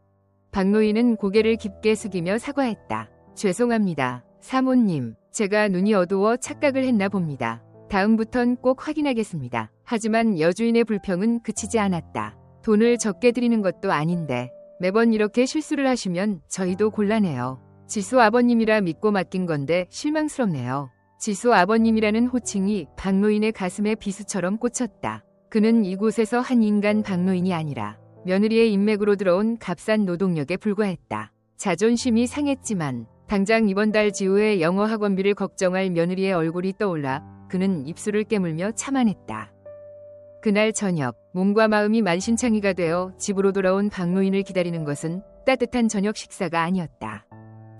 박노인은 고개를 깊게 숙이며 사과했다. 죄송합니다. 사모님, 제가 눈이 어두워 착각을 했나 봅니다. 다음부턴 꼭 확인하겠습니다. 하지만 여주인의 불평은 그치지 않았다. 돈을 적게 드리는 것도 아닌데 매번 이렇게 실수를 하시면 저희도 곤란해요. 지수 아버님이라 믿고 맡긴 건데 실망스럽네요. 지수 아버님이라는 호칭이 박노인의 가슴에 비수처럼 꽂혔다. 그는 이곳에서 한 인간 박노인이 아니라 며느리의 인맥으로 들어온 값싼 노동력에 불과했다. 자존심이 상했지만 당장 이번 달 지우의 영어 학원비를 걱정할 며느리의 얼굴이 떠올라 그는 입술을 깨물며 참아냈다. 그날 저녁, 몸과 마음이 만신창이가 되어 집으로 돌아온 박노인을 기다리는 것은 따뜻한 저녁 식사가 아니었다.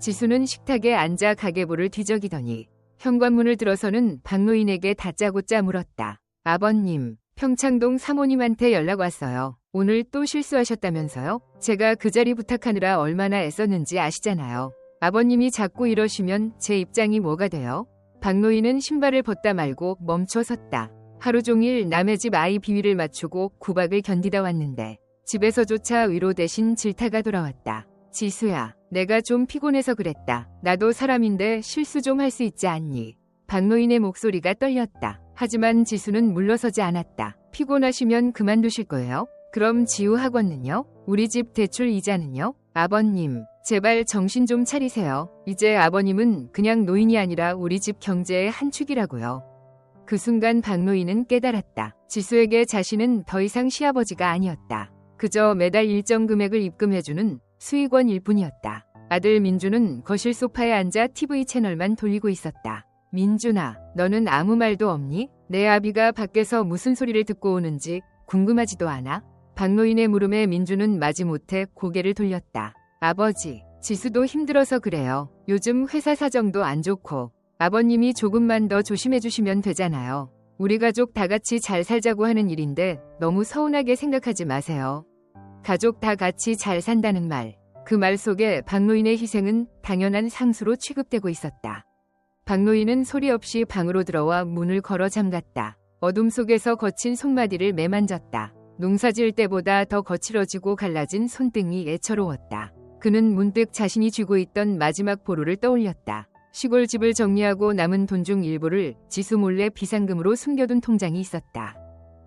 지수는 식탁에 앉아 가계부를 뒤적이더니 현관문을 들어서는 박노인에게 다짜고짜 물었다. 아버님, 평창동 사모님한테 연락 왔어요. 오늘 또 실수하셨다면서요? 제가 그 자리 부탁하느라 얼마나 애썼는지 아시잖아요. 아버님이 자꾸 이러시면 제 입장이 뭐가 돼요? 박노인은 신발을 벗다 말고 멈춰 섰다. 하루 종일 남의 집 아이 비위를 맞추고 구박을 견디다 왔는데 집에서조차 위로 대신 질타가 돌아왔다. 지수야, 내가 좀 피곤해서 그랬다. 나도 사람인데 실수 좀 할 수 있지 않니? 박노인의 목소리가 떨렸다. 하지만 지수는 물러서지 않았다. 피곤하시면 그만두실 거예요? 그럼 지우 학원은요? 우리 집 대출 이자는요? 아버님, 제발 정신 좀 차리세요. 이제 아버님은 그냥 노인이 아니라 우리 집 경제의 한 축이라고요. 그 순간 박노인은 깨달았다. 지수에게 자신은 더 이상 시아버지가 아니었다. 그저 매달 일정 금액을 입금해주는 수익원일 뿐이었다. 아들 민주는 거실 소파에 앉아 TV 채널만 돌리고 있었다. 민준아, 너는 아무 말도 없니? 내 아비가 밖에서 무슨 소리를 듣고 오는지 궁금하지도 않아? 박노인의 물음에 민주는 마지못해 고개를 돌렸다. 아버지, 지수도 힘들어서 그래요. 요즘 회사 사정도 안 좋고 아버님이 조금만 더 조심해 주시면 되잖아요. 우리 가족 다 같이 잘 살자고 하는 일인데 너무 서운하게 생각하지 마세요. 가족 다 같이 잘 산다는 말. 그 말 속에 박노인의 희생은 당연한 상수로 취급되고 있었다. 박노인은 소리 없이 방으로 들어와 문을 걸어 잠갔다. 어둠 속에서 거친 손마디를 매만졌다. 농사지을 때보다 더 거칠어지고 갈라진 손등이 애처로웠다. 그는 문득 자신이 쥐고 있던 마지막 보루를 떠올렸다. 시골 집을 정리하고 남은 돈 중 일부를 지수 몰래 비상금으로 숨겨둔 통장이 있었다.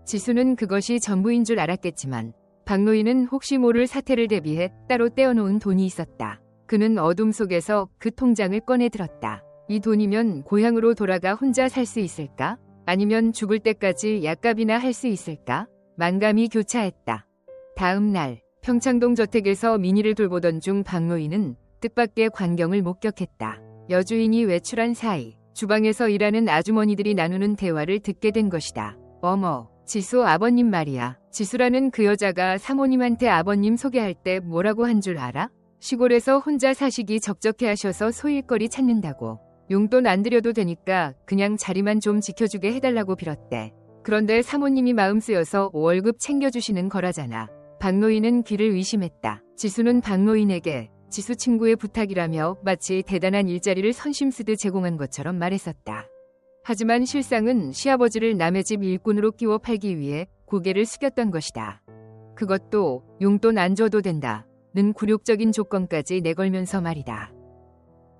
지수는 그것이 전부인 줄 알았겠지만 박노인은 혹시 모를 사태를 대비해 따로 떼어놓은 돈이 있었다. 그는 어둠 속에서 그 통장을 꺼내 들었다. 이 돈이면 고향으로 돌아가 혼자 살 수 있을까? 아니면 죽을 때까지 약값이나 할 수 있을까? 만감이 교차했다. 다음 날 평창동 저택에서 민희를 돌보던 중 박노인은 뜻밖의 광경을 목격했다. 여주인이 외출한 사이 주방에서 일하는 아주머니들이 나누는 대화를 듣게 된 것이다. 어머, 지수 아버님 말이야. 지수라는 그 여자가 사모님한테 아버님 소개할 때 뭐라고 한 줄 알아? 시골에서 혼자 사시기 적적해 하셔서 소일거리 찾는다고. 용돈 안 드려도 되니까 그냥 자리만 좀 지켜주게 해달라고 빌었대. 그런데 사모님이 마음 쓰여서 월급 챙겨주시는 거라잖아. 박노인은 귀를 의심했다. 지수는 박노인에게 지수 친구의 부탁이라며 마치 대단한 일자리를 선심 쓰듯 제공한 것처럼 말했었다. 하지만 실상은 시아버지를 남의 집 일꾼으로 끼워 팔기 위해 고개를 숙였던 것이다. 그것도 용돈 안 줘도 된다는 굴욕적인 조건까지 내걸면서 말이다.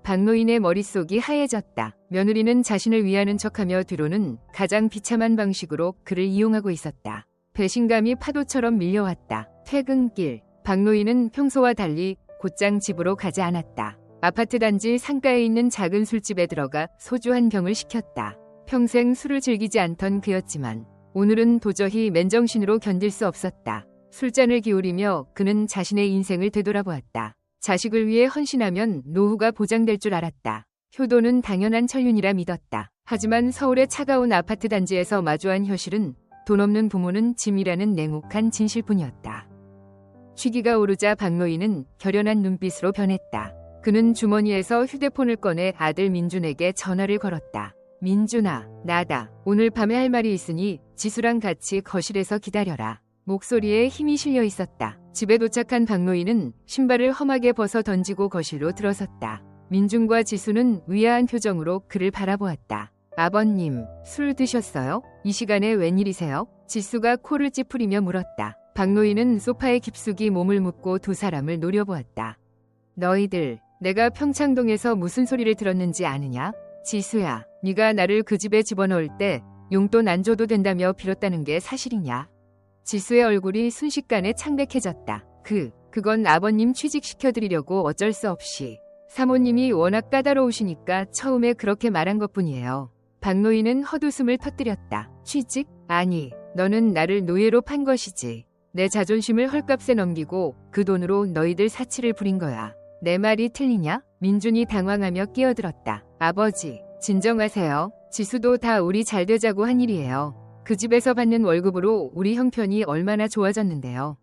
박노인의 머릿속이 하얘졌다. 며느리는 자신을 위하는 척하며 뒤로는 가장 비참한 방식으로 그를 이용하고 있었다. 배신감이 파도처럼 밀려왔다. 퇴근길, 박노인은 평소와 달리 곧장 집으로 가지 않았다. 아파트 단지 상가에 있는 작은 술집에 들어가 소주 한 병을 시켰다. 평생 술을 즐기지 않던 그였지만 오늘은 도저히 맨정신으로 견딜 수 없었다. 술잔을 기울이며 그는 자신의 인생을 되돌아보았다. 자식을 위해 헌신하면 노후가 보장될 줄 알았다. 효도는 당연한 천륜이라 믿었다. 하지만 서울의 차가운 아파트 단지에서 마주한 현실은 돈 없는 부모는 짐이라는 냉혹한 진실뿐이었다. 취기가 오르자 박노인은 결연한 눈빛으로 변했다. 그는 주머니에서 휴대폰을 꺼내 아들 민준에게 전화를 걸었다. 민준아, 나다. 오늘 밤에 할 말이 있으니 지수랑 같이 거실에서 기다려라. 목소리에 힘이 실려 있었다. 집에 도착한 박노인은 신발을 험하게 벗어 던지고 거실로 들어섰다. 민준과 지수는 의아한 표정으로 그를 바라보았다. 아버님, 술 드셨어요? 이 시간에 웬일이세요? 지수가 코를 찌푸리며 물었다. 박노인은 소파에 깊숙이 몸을 묻고 두 사람을 노려보았다. 너희들, 내가 평창동에서 무슨 소리를 들었는지 아느냐? 지수야, 네가 나를 그 집에 집어넣을 때 용돈 안 줘도 된다며 빌었다는 게 사실이냐? 지수의 얼굴이 순식간에 창백해졌다. 그건 아버님 취직시켜드리려고 어쩔 수 없이. 사모님이 워낙 까다로우시니까 처음에 그렇게 말한 것뿐이에요. 박노인은 헛웃음을 터뜨렸다. 취직? 아니, 너는 나를 노예로 판 것이지. 내 자존심을 헐값에 넘기고 그 돈으로 너희들 사치를 부린 거야. 내 말이 틀리냐? 민준이 당황하며 끼어들었다. 아버지, 진정하세요. 지수도 다 우리 잘 되자고 한 일이에요. 그 집에서 받는 월급으로 우리 형편이 얼마나 좋아졌는데요.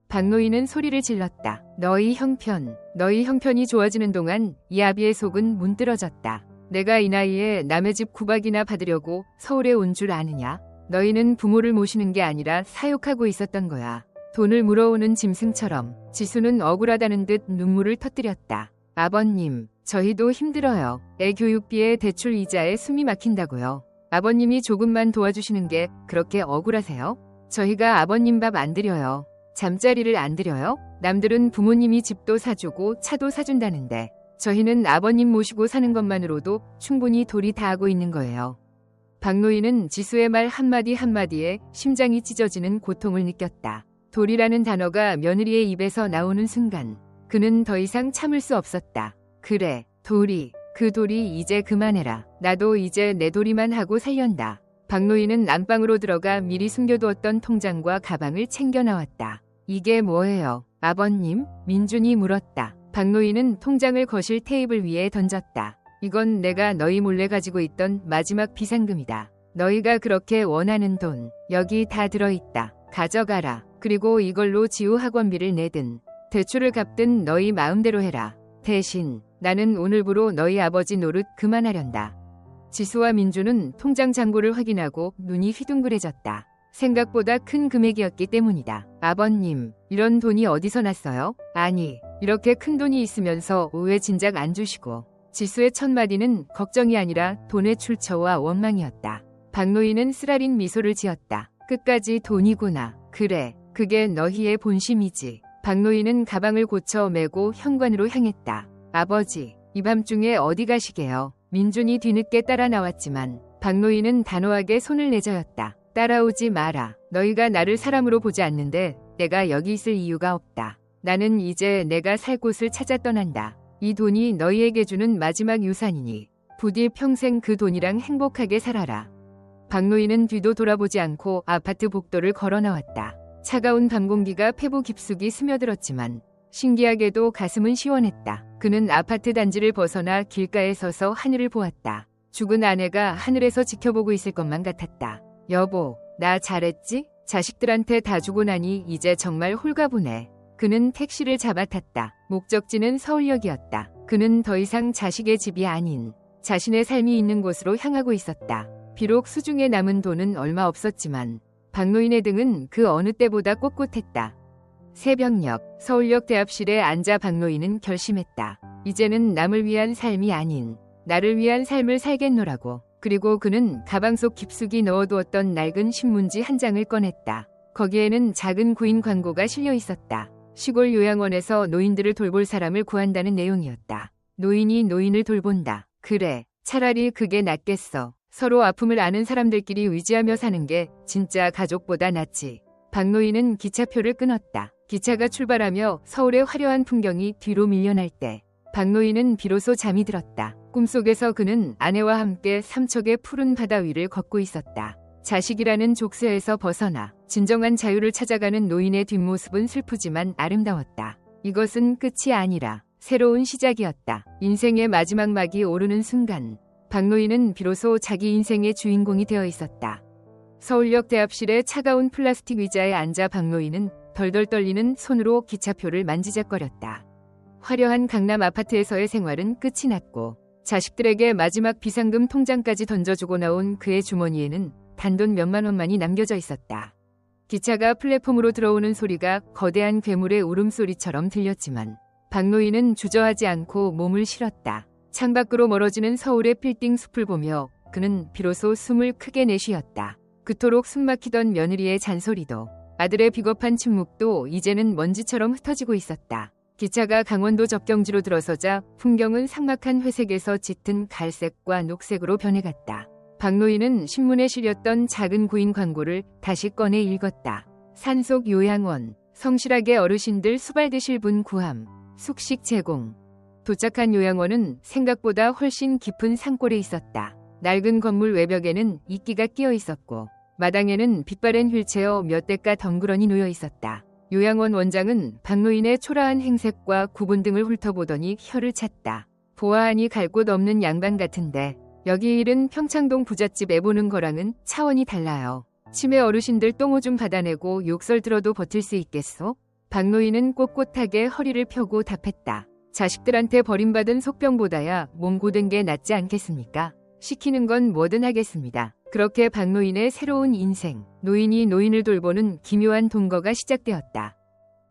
박노인은 소리를 질렀다. 너희 형편이 좋아지는 동안 이 아비의 속은 문드러졌다. 내가 이 나이에 남의 집 구박이나 받으려고 서울에 온 줄 아느냐? 너희는 부모를 모시는 게 아니라 사욕하고 있었던 거야. 돈을 물어오는 짐승처럼. 지수는 억울하다는 듯 눈물을 터뜨렸다. 아버님, 저희도 힘들어요. 애 교육비에 대출 이자에 숨이 막힌다고요. 아버님이 조금만 도와주시는 게 그렇게 억울하세요? 저희가 아버님 밥 안 드려요. 잠자리를 안 드려요? 남들은 부모님이 집도 사주고 차도 사준다는데 저희는 아버님 모시고 사는 것만으로도 충분히 도리 다 하고 있는 거예요. 박노인은 지수의 말 한마디 한마디에 심장이 찢어지는 고통을 느꼈다. 도리라는 단어가 며느리의 입에서 나오는 순간 그는 더 이상 참을 수 없었다. 그래, 도리. 그 도리 이제 그만해라. 나도 이제 내 도리만 하고 살련다. 박노인은 안방으로 들어가 미리 숨겨두었던 통장과 가방을 챙겨 나왔다. 이게 뭐예요? 아버님? 민준이 물었다. 박노인은 통장을 거실 테이블 위에 던졌다. 이건 내가 너희 몰래 가지고 있던 마지막 비상금이다. 너희가 그렇게 원하는 돈 여기 다 들어있다. 가져가라. 그리고 이걸로 지우 학원비를 내든 대출을 갚든 너희 마음대로 해라. 대신 나는 오늘부로 너희 아버지 노릇 그만하련다. 지수와 민주는 통장 잔고를 확인하고 눈이 휘둥그레졌다. 생각보다 큰 금액이었기 때문이다. 아버님, 이런 돈이 어디서 났어요? 아니, 이렇게 큰 돈이 있으면서 왜 진작 안 주시고. 지수의 첫마디는 걱정이 아니라 돈의 출처와 원망이었다. 박노인은 쓰라린 미소를 지었다. 끝까지 돈이구나. 그래, 그게 너희의 본심이지. 박노인은 가방을 고쳐 메고 현관으로 향했다. 아버지, 이 밤중에 어디 가시게요? 민준이 뒤늦게 따라 나왔지만 박노인은 단호하게 손을 내저었다. 따라오지 마라. 너희가 나를 사람으로 보지 않는데 내가 여기 있을 이유가 없다. 나는 이제 내가 살 곳을 찾아 떠난다. 이 돈이 너희에게 주는 마지막 유산이니 부디 평생 그 돈이랑 행복하게 살아라. 박노인은 뒤도 돌아보지 않고 아파트 복도를 걸어 나왔다. 차가운 밤 공기가 폐부 깊숙이 스며들었지만 신기하게도 가슴은 시원했다. 그는 아파트 단지를 벗어나 길가에 서서 하늘을 보았다. 죽은 아내가 하늘에서 지켜보고 있을 것만 같았다. 여보, 나 잘했지? 자식들한테 다 주고 나니 이제 정말 홀가분해. 그는 택시를 잡아 탔다. 목적지는 서울역이었다. 그는 더 이상 자식의 집이 아닌 자신의 삶이 있는 곳으로 향하고 있었다. 비록 수중에 남은 돈은 얼마 없었지만 박노인의 등은 그 어느 때보다 꼿꼿했다. 새벽녘 서울역 대합실에 앉아 박노인은 결심했다. 이제는 남을 위한 삶이 아닌 나를 위한 삶을 살겠노라고. 그리고 그는 가방 속 깊숙이 넣어두었던 낡은 신문지 한 장을 꺼냈다. 거기에는 작은 구인 광고가 실려 있었다. 시골 요양원에서 노인들을 돌볼 사람을 구한다는 내용이었다. 노인이 노인을 돌본다. 그래, 차라리 그게 낫겠어. 서로 아픔을 아는 사람들끼리 의지하며 사는 게 진짜 가족보다 낫지. 박노인은 기차표를 끊었다. 기차가 출발하며 서울의 화려한 풍경이 뒤로 밀려날 때 박노인은 비로소 잠이 들었다. 꿈속에서 그는 아내와 함께 삼척의 푸른 바다 위를 걷고 있었다. 자식이라는 족쇄에서 벗어나 진정한 자유를 찾아가는 노인의 뒷모습은 슬프지만 아름다웠다. 이것은 끝이 아니라 새로운 시작이었다. 인생의 마지막 막이 오르는 순간 박노인은 비로소 자기 인생의 주인공이 되어 있었다. 서울역 대합실의 차가운 플라스틱 의자에 앉아 박노인은 덜덜 떨리는 손으로 기차표를 만지작거렸다. 화려한 강남 아파트에서의 생활은 끝이 났고 자식들에게 마지막 비상금 통장까지 던져주고 나온 그의 주머니에는 단돈 몇만 원만이 남겨져 있었다. 기차가 플랫폼으로 들어오는 소리가 거대한 괴물의 울음소리처럼 들렸지만 박노인은 주저하지 않고 몸을 실었다. 창밖으로 멀어지는 서울의 빌딩 숲을 보며 그는 비로소 숨을 크게 내쉬었다. 그토록 숨막히던 며느리의 잔소리도 아들의 비겁한 침묵도 이제는 먼지처럼 흩어지고 있었다. 기차가 강원도 접경지로 들어서자 풍경은 삭막한 회색에서 짙은 갈색과 녹색으로 변해갔다. 박노인은 신문에 실렸던 작은 구인 광고를 다시 꺼내 읽었다. 산속 요양원, 성실하게 어르신들 수발 드실 분 구함, 숙식 제공. 도착한 요양원은 생각보다 훨씬 깊은 산골에 있었다. 낡은 건물 외벽에는 이끼가 끼어 있었고 마당에는 빛바랜 휠체어 몇 대가 덩그러니 놓여 있었다. 요양원 원장은 박노인의 초라한 행색과 구분 등을 훑어보더니 혀를 찼다. 보아하니 갈 곳 없는 양반 같은데 여기 일은 평창동 부잣집에 보는 거랑은 차원이 달라요. 치매 어르신들 똥 오줌 받아내고 욕설 들어도 버틸 수 있겠소? 박노인은 꼿꼿하게 허리를 펴고 답했다. 자식들한테 버림받은 속병보다야 몸 고된 게 낫지 않겠습니까? 시키는 건 뭐든 하겠습니다. 그렇게 박노인의 새로운 인생, 노인이 노인을 돌보는 기묘한 동거가 시작되었다.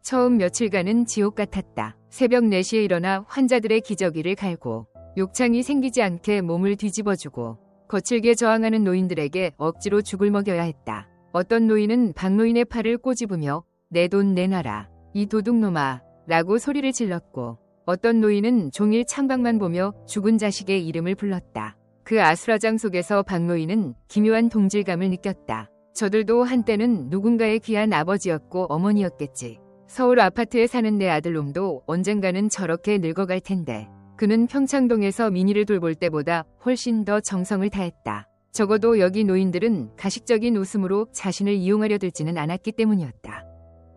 처음 며칠간은 지옥 같았다. 새벽 4시에 일어나 환자들의 기저귀를 갈고 욕창이 생기지 않게 몸을 뒤집어주고 거칠게 저항하는 노인들에게 억지로 죽을 먹여야 했다. 어떤 노인은 박노인의 팔을 꼬집으며 내 돈 내놔라, 이 도둑놈아 라고 소리를 질렀고 어떤 노인은 종일 창밖만 보며 죽은 자식의 이름을 불렀다. 그 아수라장 속에서 박노인은 기묘한 동질감을 느꼈다. 저들도 한때는 누군가의 귀한 아버지였고 어머니였겠지. 서울 아파트에 사는 내 아들놈도 언젠가는 저렇게 늙어갈 텐데. 그는 평창동에서 민희를 돌볼 때보다 훨씬 더 정성을 다했다. 적어도 여기 노인들은 가식적인 웃음으로 자신을 이용하려 들지는 않았기 때문이었다.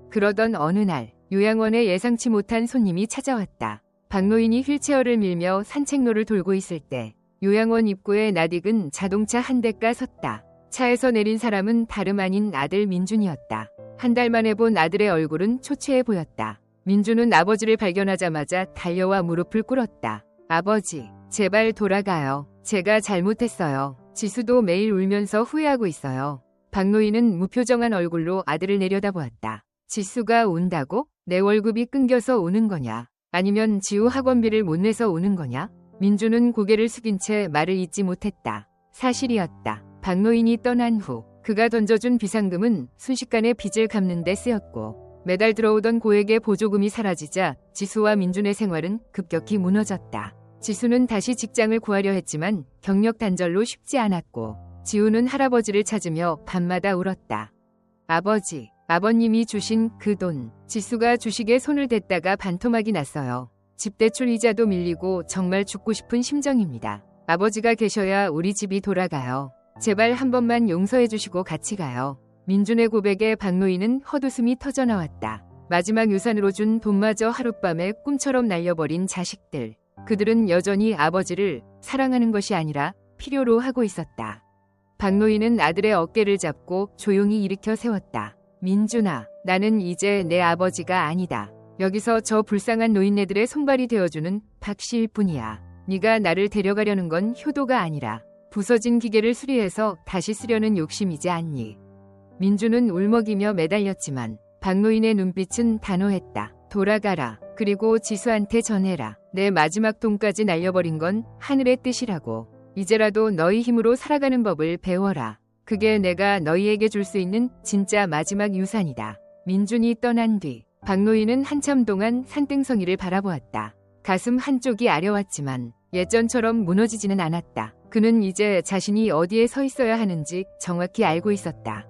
그러던 어느 날 요양원에 예상치 못한 손님이 찾아왔다. 박노인이 휠체어를 밀며 산책로를 돌고 있을 때 요양원 입구에 낯익은 자동차 한 대가 섰다. 차에서 내린 사람은 다름 아닌 아들 민준이었다. 한 달 만에 본 아들의 얼굴은 초췌해 보였다. 민준은 아버지를 발견하자마자 달려와 무릎을 꿇었다. 아버지, 제발 돌아가요. 제가 잘못했어요. 지수도 매일 울면서 후회하고 있어요. 박노인은 무표정한 얼굴로 아들을 내려다보았다. 지수가 운다고? 내 월급이 끊겨서 우는 거냐? 아니면 지우 학원비를 못 내서 우는 거냐? 민준은 고개를 숙인 채 말을 잇지 못했다. 사실이었다. 박노인이 떠난 후 그가 던져준 비상금은 순식간에 빚을 갚는 데 쓰였고 매달 들어오던 고액의 보조금이 사라지자 지수와 민준의 생활은 급격히 무너졌다. 지수는 다시 직장을 구하려 했지만 경력 단절로 쉽지 않았고 지우는 할아버지를 찾으며 밤마다 울었다. 아버지, 아버님이 주신 그 돈. 지수가 주식에 손을 댔다가 반토막이 났어요. 집 대출 이자도 밀리고 정말 죽고 싶은 심정입니다. 아버지가 계셔야 우리 집이 돌아가요. 제발 한 번만 용서해 주시고 같이 가요. 민준의 고백에 박노인은 헛웃음이 터져나왔다. 마지막 유산으로 준 돈마저 하룻밤에 꿈처럼 날려버린 자식들. 그들은 여전히 아버지를 사랑하는 것이 아니라 필요로 하고 있었다. 박노인은 아들의 어깨를 잡고 조용히 일으켜 세웠다. 민준아, 나는 이제 내 아버지가 아니다. 여기서 저 불쌍한 노인네들의 손발이 되어주는 박씨일 뿐이야. 네가 나를 데려가려는 건 효도가 아니라 부서진 기계를 수리해서 다시 쓰려는 욕심이지 않니? 민준은 울먹이며 매달렸지만 박노인의 눈빛은 단호했다. 돌아가라. 그리고 지수한테 전해라. 내 마지막 돈까지 날려버린 건 하늘의 뜻이라고. 이제라도 너희 힘으로 살아가는 법을 배워라. 그게 내가 너희에게 줄 수 있는 진짜 마지막 유산이다. 민준이 떠난 뒤 박노인은 한참 동안 산등성이를 바라보았다. 가슴 한쪽이 아려왔지만 예전처럼 무너지지는 않았다. 그는 이제 자신이 어디에 서 있어야 하는지 정확히 알고 있었다.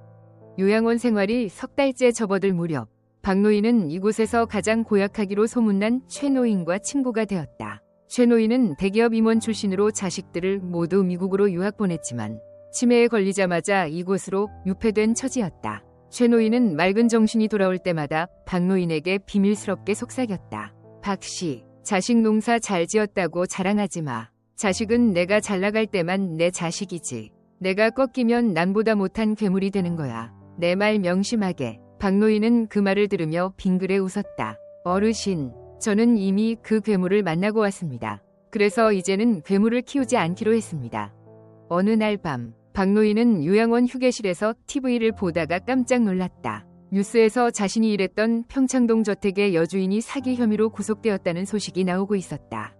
요양원 생활이 석 달째 접어들 무렵 박노인은 이곳에서 가장 고약하기로 소문난 최노인과 친구가 되었다. 최노인은 대기업 임원 출신으로 자식들을 모두 미국으로 유학 보냈지만 치매에 걸리자마자 이곳으로 유폐된 처지였다. 최노인은 맑은 정신이 돌아올 때마다 박노인에게 비밀스럽게 속삭였다. 박씨, 자식 농사 잘 지었다고 자랑하지 마. 자식은 내가 잘 나갈 때만 내 자식이지. 내가 꺾이면 남보다 못한 괴물이 되는 거야. 내 말 명심하게. 박노인은 그 말을 들으며 빙그레 웃었다. 어르신, 저는 이미 그 괴물을 만나고 왔습니다. 그래서 이제는 괴물을 키우지 않기로 했습니다. 어느 날 밤, 박노인은 요양원 휴게실에서 TV를 보다가 깜짝 놀랐다. 뉴스에서 자신이 일했던 평창동 저택의 여주인이 사기 혐의로 구속되었다는 소식이 나오고 있었다.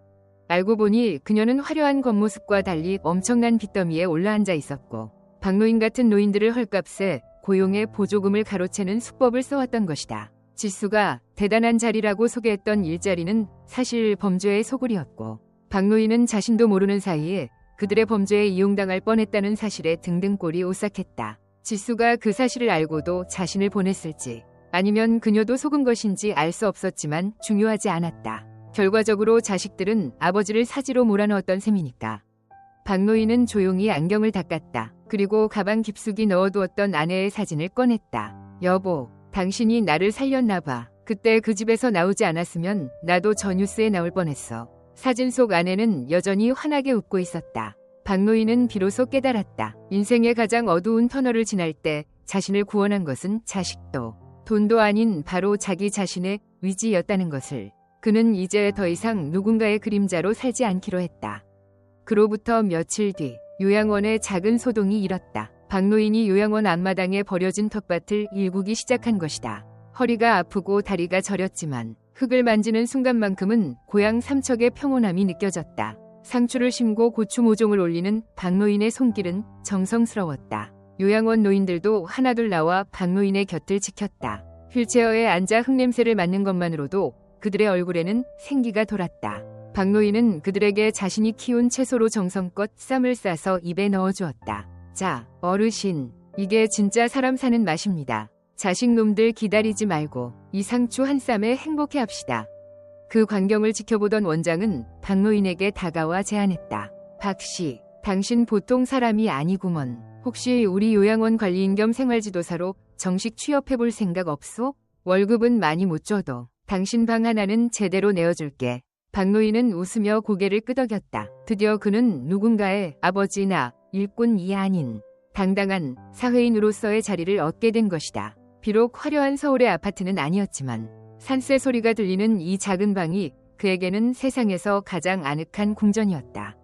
알고 보니 그녀는 화려한 겉모습과 달리 엄청난 빚더미에 올라앉아 있었고 박노인 같은 노인들을 헐값에 고용해 보조금을 가로채는 수법을 써왔던 것이다. 지수가 대단한 자리라고 소개했던 일자리는 사실 범죄의 소굴이었고 박노인은 자신도 모르는 사이에 그들의 범죄에 이용당할 뻔했다는 사실에 등등골이 오싹했다. 지수가 그 사실을 알고도 자신을 보냈을지 아니면 그녀도 속은 것인지 알 수 없었지만 중요하지 않았다. 결과적으로 자식들은 아버지를 사지로 몰아넣었던 셈이니까. 박노인은 조용히 안경을 닦았다. 그리고 가방 깊숙이 넣어두었던 아내의 사진을 꺼냈다. 여보, 당신이 나를 살렸나 봐. 그때 그 집에서 나오지 않았으면 나도 저 뉴스에 나올 뻔했어. 사진 속 아내는 여전히 환하게 웃고 있었다. 박노인은 비로소 깨달았다. 인생의 가장 어두운 터널을 지날 때 자신을 구원한 것은 자식도 돈도 아닌 바로 자기 자신의 위지였다는 것을. 그는 이제 더 이상 누군가의 그림자로 살지 않기로 했다. 그로부터 며칠 뒤 요양원에 작은 소동이 일었다. 박노인이 요양원 앞마당에 버려진 텃밭을 일구기 시작한 것이다. 허리가 아프고 다리가 저렸지만 흙을 만지는 순간만큼은 고향 삼척의 평온함이 느껴졌다. 상추를 심고 고추 모종을 올리는 박노인의 손길은 정성스러웠다. 요양원 노인들도 하나둘 나와 박노인의 곁을 지켰다. 휠체어에 앉아 흙냄새를 맡는 것만으로도 그들의 얼굴에는 생기가 돌았다. 박노인은 그들에게 자신이 키운 채소로 정성껏 쌈을 싸서 입에 넣어주었다. 자, 어르신, 이게 진짜 사람 사는 맛입니다. 자식놈들 기다리지 말고 이 상추 한 쌈에 행복해합시다. 그 광경을 지켜보던 원장은 박노인에게 다가와 제안했다. 박씨, 당신 보통 사람이 아니구먼. 혹시 우리 요양원 관리인 겸 생활지도사로 정식 취업해볼 생각 없소? 월급은 많이 못 줘도 당신 방 하나는 제대로 내어줄게. 박노인은 웃으며 고개를 끄덕였다. 드디어 그는 누군가의 아버지나 일꾼이 아닌 당당한 사회인으로서의 자리를 얻게 된 것이다. 비록 화려한 서울의 아파트는 아니었지만 산새 소리가 들리는 이 작은 방이 그에게는 세상에서 가장 아늑한 궁전이었다.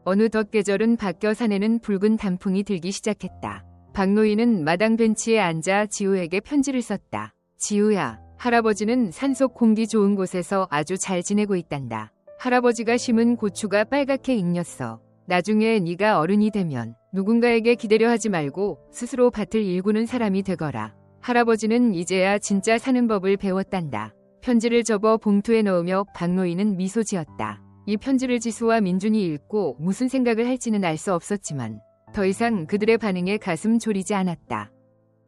어느덧 계절은 바뀌어 산에는 붉은 단풍이 들기 시작했다. 박노인은 마당 벤치에 앉아 지우에게 편지를 썼다. 지우야, 할아버지는 산속 공기 좋은 곳에서 아주 잘 지내고 있단다. 할아버지가 심은 고추가 빨갛게 익렸어. 나중에 네가 어른이 되면 누군가에게 기대려 하지 말고 스스로 밭을 일구는 사람이 되거라. 할아버지는 이제야 진짜 사는 법을 배웠단다. 편지를 접어 봉투에 넣으며 박노인은 미소 지었다. 이 편지를 지수와 민준이 읽고 무슨 생각을 할지는 알 수 없었지만 더 이상 그들의 반응에 가슴 졸이지 않았다.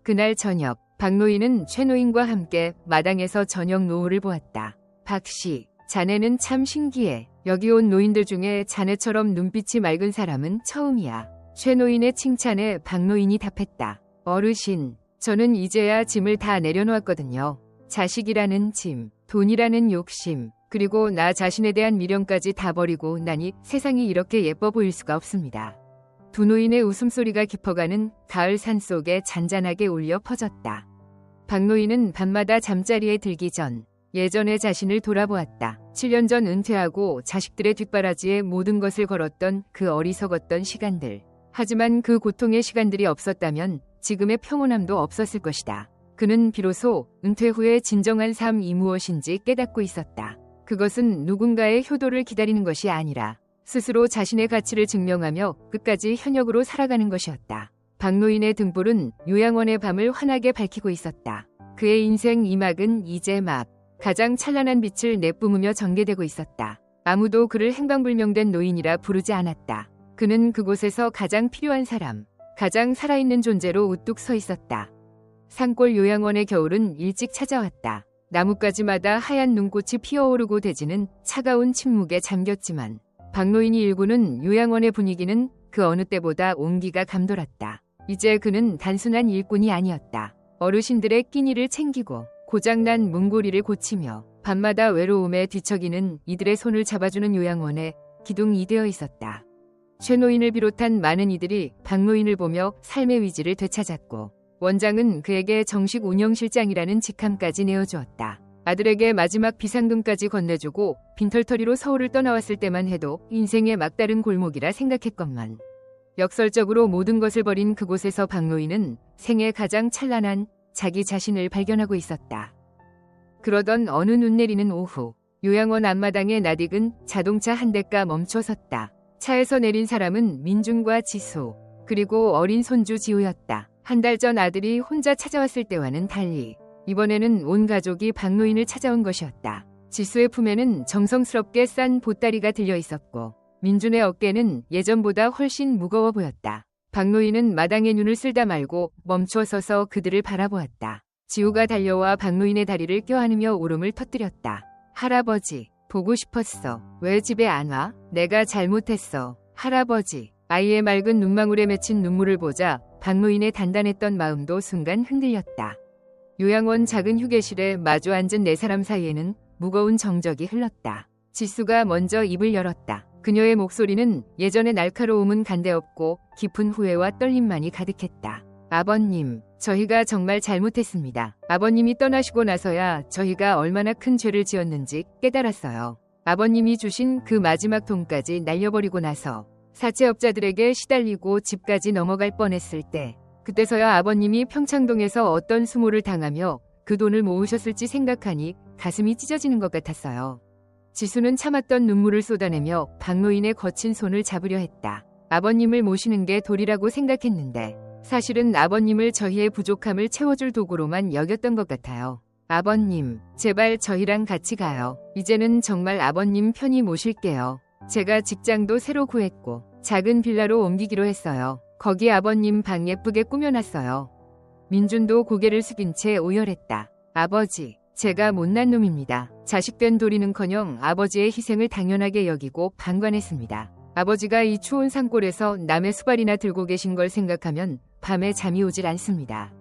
그날 저녁, 박노인은 최 노인과 함께 마당에서 저녁 노을을 보았다. 박씨, 자네는 참 신기해. 여기 온 노인들 중에 자네처럼 눈빛이 맑은 사람은 처음이야. 최 노인의 칭찬에 박노인이 답했다. 어르신, 저는 이제야 짐을 다 내려놓았거든요. 자식이라는 짐, 돈이라는 욕심, 그리고 나 자신에 대한 미련까지 다 버리고 나니 세상이 이렇게 예뻐 보일 수가 없습니다. 두 노인의 웃음소리가 깊어가는 가을 산속에 잔잔하게 울려 퍼졌다. 박노인은 밤마다 잠자리에 들기 전 예전의 자신을 돌아보았다. 7년 전 은퇴하고 자식들의 뒷바라지에 모든 것을 걸었던 그 어리석었던 시간들. 하지만 그 고통의 시간들이 없었다면 지금의 평온함도 없었을 것이다. 그는 비로소 은퇴 후의 진정한 삶이 무엇인지 깨닫고 있었다. 그것은 누군가의 효도를 기다리는 것이 아니라 스스로 자신의 가치를 증명하며 끝까지 현역으로 살아가는 것이었다. 박노인의 등불은 요양원의 밤을 환하게 밝히고 있었다. 그의 인생 이막은 이제 막 가장 찬란한 빛을 내뿜으며 전개되고 있었다. 아무도 그를 행방불명된 노인이라 부르지 않았다. 그는 그곳에서 가장 필요한 사람, 가장 살아있는 존재로 우뚝 서 있었다. 산골 요양원의 겨울은 일찍 찾아왔다. 나뭇가지마다 하얀 눈꽃이 피어오르고 대지는 차가운 침묵에 잠겼지만 박노인이 일구는 요양원의 분위기는 그 어느 때보다 온기가 감돌았다. 이제 그는 단순한 일꾼이 아니었다. 어르신들의 끼니를 챙기고 고장난 문고리를 고치며 밤마다 외로움에 뒤척이는 이들의 손을 잡아주는 요양원의 기둥이 되어 있었다. 최 노인을 비롯한 많은 이들이 박노인을 보며 삶의 위지를 되찾았고 원장은 그에게 정식 운영실장이라는 직함까지 내어주었다. 아들에게 마지막 비상금까지 건네주고 빈털터리로 서울을 떠나왔을 때만 해도 인생의 막다른 골목이라 생각했건만 역설적으로 모든 것을 버린 그곳에서 박노인은 생애 가장 찬란한 자기 자신을 발견하고 있었다. 그러던 어느 눈 내리는 오후, 요양원 앞마당에 낯익은 자동차 한 대가 멈춰 섰다. 차에서 내린 사람은 민준과 지수, 그리고 어린 손주 지우였다. 한 달 전 아들이 혼자 찾아왔을 때와는 달리 이번에는 온 가족이 박노인을 찾아온 것이었다. 지수의 품에는 정성스럽게 싼 보따리가 들려 있었고 민준의 어깨는 예전보다 훨씬 무거워 보였다. 박노인은 마당에 눈을 쓸다 말고 멈춰 서서 그들을 바라보았다. 지우가 달려와 박노인의 다리를 껴안으며 울음을 터뜨렸다. 할아버지, 보고 싶었어. 왜 집에 안 와? 내가 잘못했어. 할아버지. 아이의 맑은 눈망울에 맺힌 눈물을 보자 박노인의 단단했던 마음도 순간 흔들렸다. 요양원 작은 휴게실에 마주 앉은 네 사람 사이에는 무거운 정적이 흘렀다. 지수가 먼저 입을 열었다. 그녀의 목소리는 예전의 날카로움은 간데없고 깊은 후회와 떨림만이 가득했다. 아버님, 저희가 정말 잘못했습니다. 아버님이 떠나시고 나서야 저희가 얼마나 큰 죄를 지었는지 깨달았어요. 아버님이 주신 그 마지막 돈까지 날려버리고 나서 사채업자들에게 시달리고 집까지 넘어갈 뻔했을 때 그때서야 아버님이 평창동에서 어떤 수모를 당하며 그 돈을 모으셨을지 생각하니 가슴이 찢어지는 것 같았어요. 지수는 참았던 눈물을 쏟아내며 박노인의 거친 손을 잡으려 했다. 아버님을 모시는 게 도리라고 생각했는데 사실은 아버님을 저희의 부족함을 채워줄 도구로만 여겼던 것 같아요. 아버님, 제발 저희랑 같이 가요. 이제는 정말 아버님 편히 모실게요. 제가 직장도 새로 구했고 작은 빌라로 옮기기로 했어요. 거기 아버님 방 예쁘게 꾸며놨어요. 민준도 고개를 숙인 채 오열했다. 아버지, 제가 못난 놈입니다. 자식된 도리는커녕 아버지의 희생을 당연하게 여기고 방관했습니다. 아버지가 이 추운 산골에서 남의 수발이나 들고 계신 걸 생각하면 밤에 잠이 오질 않습니다.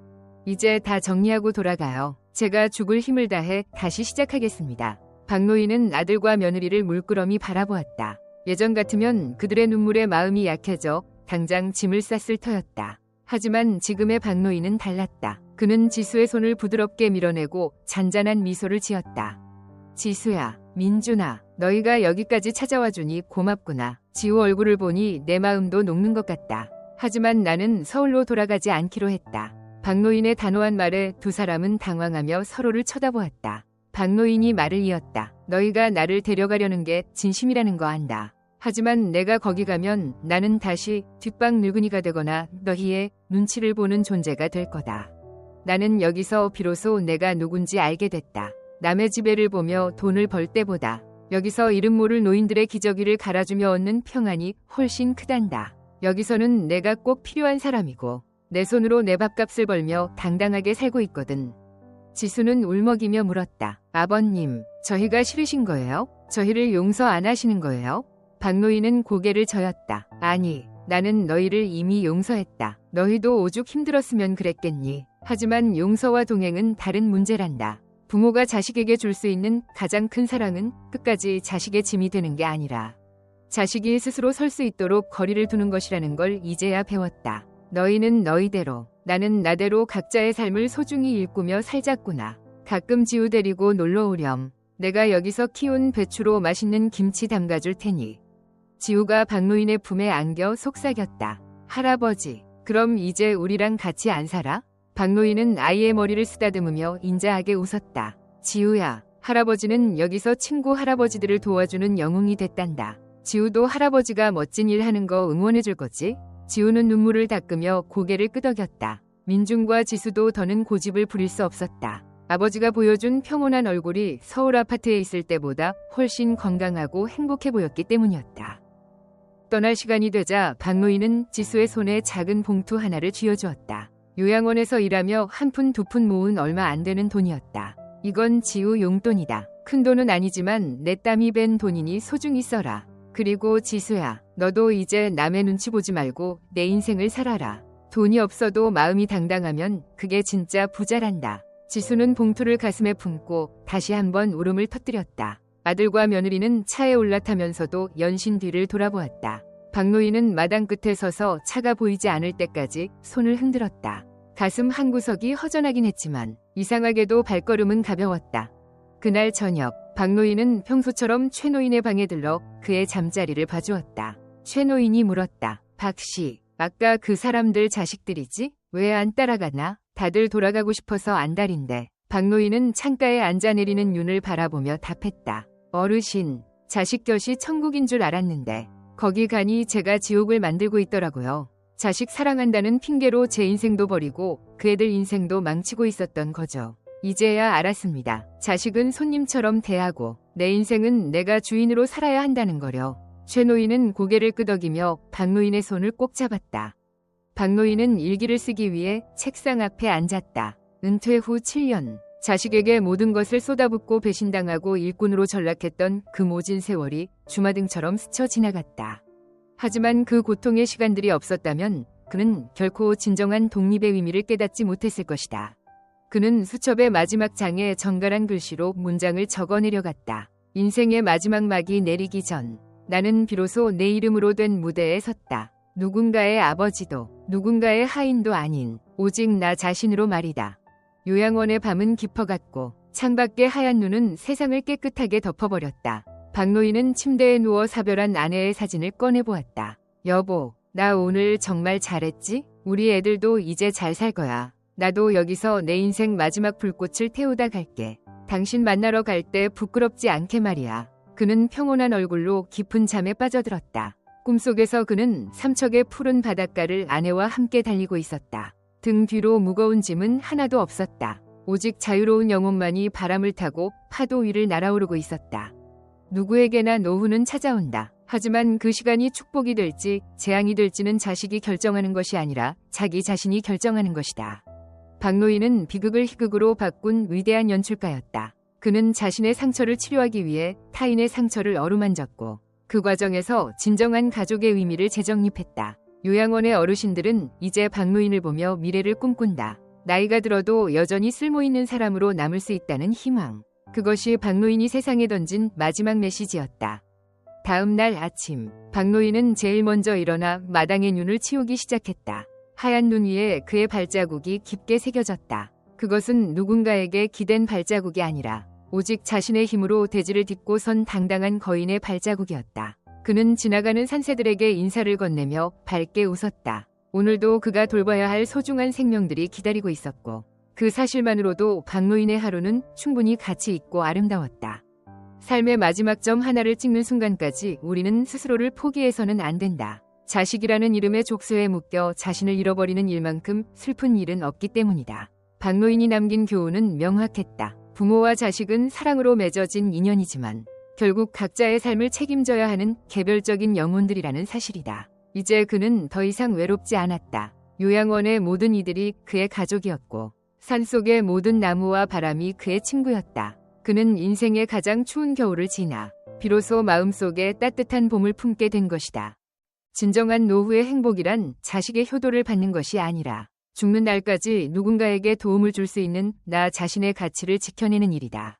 이제 다 정리하고 돌아가요. 제가 죽을 힘을 다해 다시 시작하겠습니다. 박노인은 아들과 며느리를 물끄러미 바라보았다. 예전 같으면 그들의 눈물에 마음이 약해져 당장 짐을 쌌을 터였다. 하지만 지금의 박노인은 달랐다. 그는 지수의 손을 부드럽게 밀어내고 잔잔한 미소를 지었다. 지수야, 민준아, 너희가 여기까지 찾아와 주니 고맙구나. 지우 얼굴을 보니 내 마음도 녹는 것 같다. 하지만 나는 서울로 돌아가지 않기로 했다. 박노인의 단호한 말에 두 사람은 당황하며 서로를 쳐다보았다. 박노인이 말을 이었다. 너희가 나를 데려가려는 게 진심이라는 거 안다. 하지만 내가 거기 가면 나는 다시 뒷방 늙은이가 되거나 너희의 눈치를 보는 존재가 될 거다. 나는 여기서 비로소 내가 누군지 알게 됐다. 남의 지배를 보며 돈을 벌 때보다 여기서 이름 모를 노인들의 기저귀를 갈아주며 얻는 평안이 훨씬 크단다. 여기서는 내가 꼭 필요한 사람이고 내 손으로 내 밥값을 벌며 당당하게 살고 있거든. 지수는 울먹이며 물었다. 아버님, 저희가 싫으신 거예요? 저희를 용서 안 하시는 거예요? 박노인은 고개를 저었다. 아니, 나는 너희를 이미 용서했다. 너희도 오죽 힘들었으면 그랬겠니. 하지만 용서와 동행은 다른 문제란다. 부모가 자식에게 줄 수 있는 가장 큰 사랑은 끝까지 자식의 짐이 되는 게 아니라 자식이 스스로 설 수 있도록 거리를 두는 것이라는 걸 이제야 배웠다. 너희는 너희대로, 나는 나대로 각자의 삶을 소중히 일구며 살자꾸나. 가끔 지우 데리고 놀러 오렴. 내가 여기서 키운 배추로 맛있는 김치 담가줄 테니. 지우가 박노인의 품에 안겨 속삭였다. 할아버지, 그럼 이제 우리랑 같이 안 살아? 박노인은 아이의 머리를 쓰다듬으며 인자하게 웃었다. 지우야, 할아버지는 여기서 친구 할아버지들을 도와주는 영웅이 됐단다. 지우도 할아버지가 멋진 일 하는 거 응원해줄 거지? 지우는 눈물을 닦으며 고개를 끄덕였다. 민중과 지수도 더는 고집을 부릴 수 없었다. 아버지가 보여준 평온한 얼굴이 서울 아파트에 있을 때보다 훨씬 건강하고 행복해 보였기 때문이었다. 떠날 시간이 되자 박노인은 지수의 손에 작은 봉투 하나를 쥐어주었다. 요양원에서 일하며 한 푼 두 푼 모은 얼마 안 되는 돈이었다. 이건 지우 용돈이다. 큰 돈은 아니지만 내 땀이 밴 돈이니 소중히 써라. 그리고 지수야, 너도 이제 남의 눈치 보지 말고 내 인생을 살아라. 돈이 없어도 마음이 당당하면 그게 진짜 부자란다. 지수는 봉투를 가슴에 품고 다시 한번 울음을 터뜨렸다. 아들과 며느리는 차에 올라타면서도 연신 뒤를 돌아보았다. 박노인은 마당 끝에 서서 차가 보이지 않을 때까지 손을 흔들었다. 가슴 한구석이 허전하긴 했지만 이상하게도 발걸음은 가벼웠다. 그날 저녁, 박노인은 평소처럼 최노인의 방에 들러 그의 잠자리를 봐주었다. 최노인이 물었다. 박씨, 아까 그 사람들 자식들이지? 왜 안 따라가나? 다들 돌아가고 싶어서 안달인데. 박노인은 창가에 앉아 내리는 윤을 바라보며 답했다. 어르신, 자식 곁이 천국인 줄 알았는데 거기 가니 제가 지옥을 만들고 있더라고요. 자식 사랑한다는 핑계로 제 인생도 버리고 그 애들 인생도 망치고 있었던 거죠. 이제야 알았습니다. 자식은 손님처럼 대하고 내 인생은 내가 주인으로 살아야 한다는 거려. 최노인은 고개를 끄덕이며 박노인의 손을 꼭 잡았다. 박노인은 일기를 쓰기 위해 책상 앞에 앉았다. 은퇴 후 7년, 자식에게 모든 것을 쏟아붓고 배신당하고 일꾼으로 전락했던 그 모진 세월이 주마등처럼 스쳐 지나갔다. 하지만 그 고통의 시간들이 없었다면 그는 결코 진정한 독립의 의미를 깨닫지 못했을 것이다. 그는 수첩의 마지막 장에 정갈한 글씨로 문장을 적어 내려갔다. 인생의 마지막 막이 내리기 전 나는 비로소 내 이름으로 된 무대에 섰다. 누군가의 아버지도 누군가의 하인도 아닌 오직 나 자신으로 말이다. 요양원의 밤은 깊어갔고 창밖의 하얀 눈은 세상을 깨끗하게 덮어버렸다. 박노인은 침대에 누워 사별한 아내의 사진을 꺼내보았다. 여보, 나 오늘 정말 잘했지? 우리 애들도 이제 잘 살 거야. 나도 여기서 내 인생 마지막 불꽃을 태우다 갈게. 당신 만나러 갈 때 부끄럽지 않게 말이야. 그는 평온한 얼굴로 깊은 잠에 빠져들었다. 꿈속에서 그는 삼척의 푸른 바닷가를 아내와 함께 달리고 있었다. 등 뒤로 무거운 짐은 하나도 없었다. 오직 자유로운 영혼만이 바람을 타고 파도 위를 날아오르고 있었다. 누구에게나 노후는 찾아온다. 하지만 그 시간이 축복이 될지 재앙이 될지는 자식이 결정하는 것이 아니라 자기 자신이 결정하는 것이다. 박노인은 비극을 희극으로 바꾼 위대한 연출가였다. 그는 자신의 상처를 치료하기 위해 타인의 상처를 어루만졌고 그 과정에서 진정한 가족의 의미를 재정립했다. 요양원의 어르신들은 이제 박노인을 보며 미래를 꿈꾼다. 나이가 들어도 여전히 쓸모있는 사람으로 남을 수 있다는 희망. 그것이 박노인이 세상에 던진 마지막 메시지였다. 다음 날 아침, 박노인은 제일 먼저 일어나 마당의 눈을 치우기 시작했다. 하얀 눈 위에 그의 발자국이 깊게 새겨졌다. 그것은 누군가에게 기댄 발자국이 아니라 오직 자신의 힘으로 대지를 딛고 선 당당한 거인의 발자국이었다. 그는 지나가는 산새들에게 인사를 건네며 밝게 웃었다. 오늘도 그가 돌봐야 할 소중한 생명들이 기다리고 있었고 그 사실만으로도 박노인의 하루는 충분히 가치 있고 아름다웠다. 삶의 마지막 점 하나를 찍는 순간까지 우리는 스스로를 포기해서는 안 된다. 자식이라는 이름의 족쇄에 묶여 자신을 잃어버리는 일만큼 슬픈 일은 없기 때문이다. 박노인이 남긴 교훈은 명확했다. 부모와 자식은 사랑으로 맺어진 인연이지만 결국 각자의 삶을 책임져야 하는 개별적인 영혼들이라는 사실이다. 이제 그는 더 이상 외롭지 않았다. 요양원의 모든 이들이 그의 가족이었고 산속의 모든 나무와 바람이 그의 친구였다. 그는 인생의 가장 추운 겨울을 지나 비로소 마음속에 따뜻한 봄을 품게 된 것이다. 진정한 노후의 행복이란 자식의 효도를 받는 것이 아니라 죽는 날까지 누군가에게 도움을 줄 수 있는 나 자신의 가치를 지켜내는 일이다.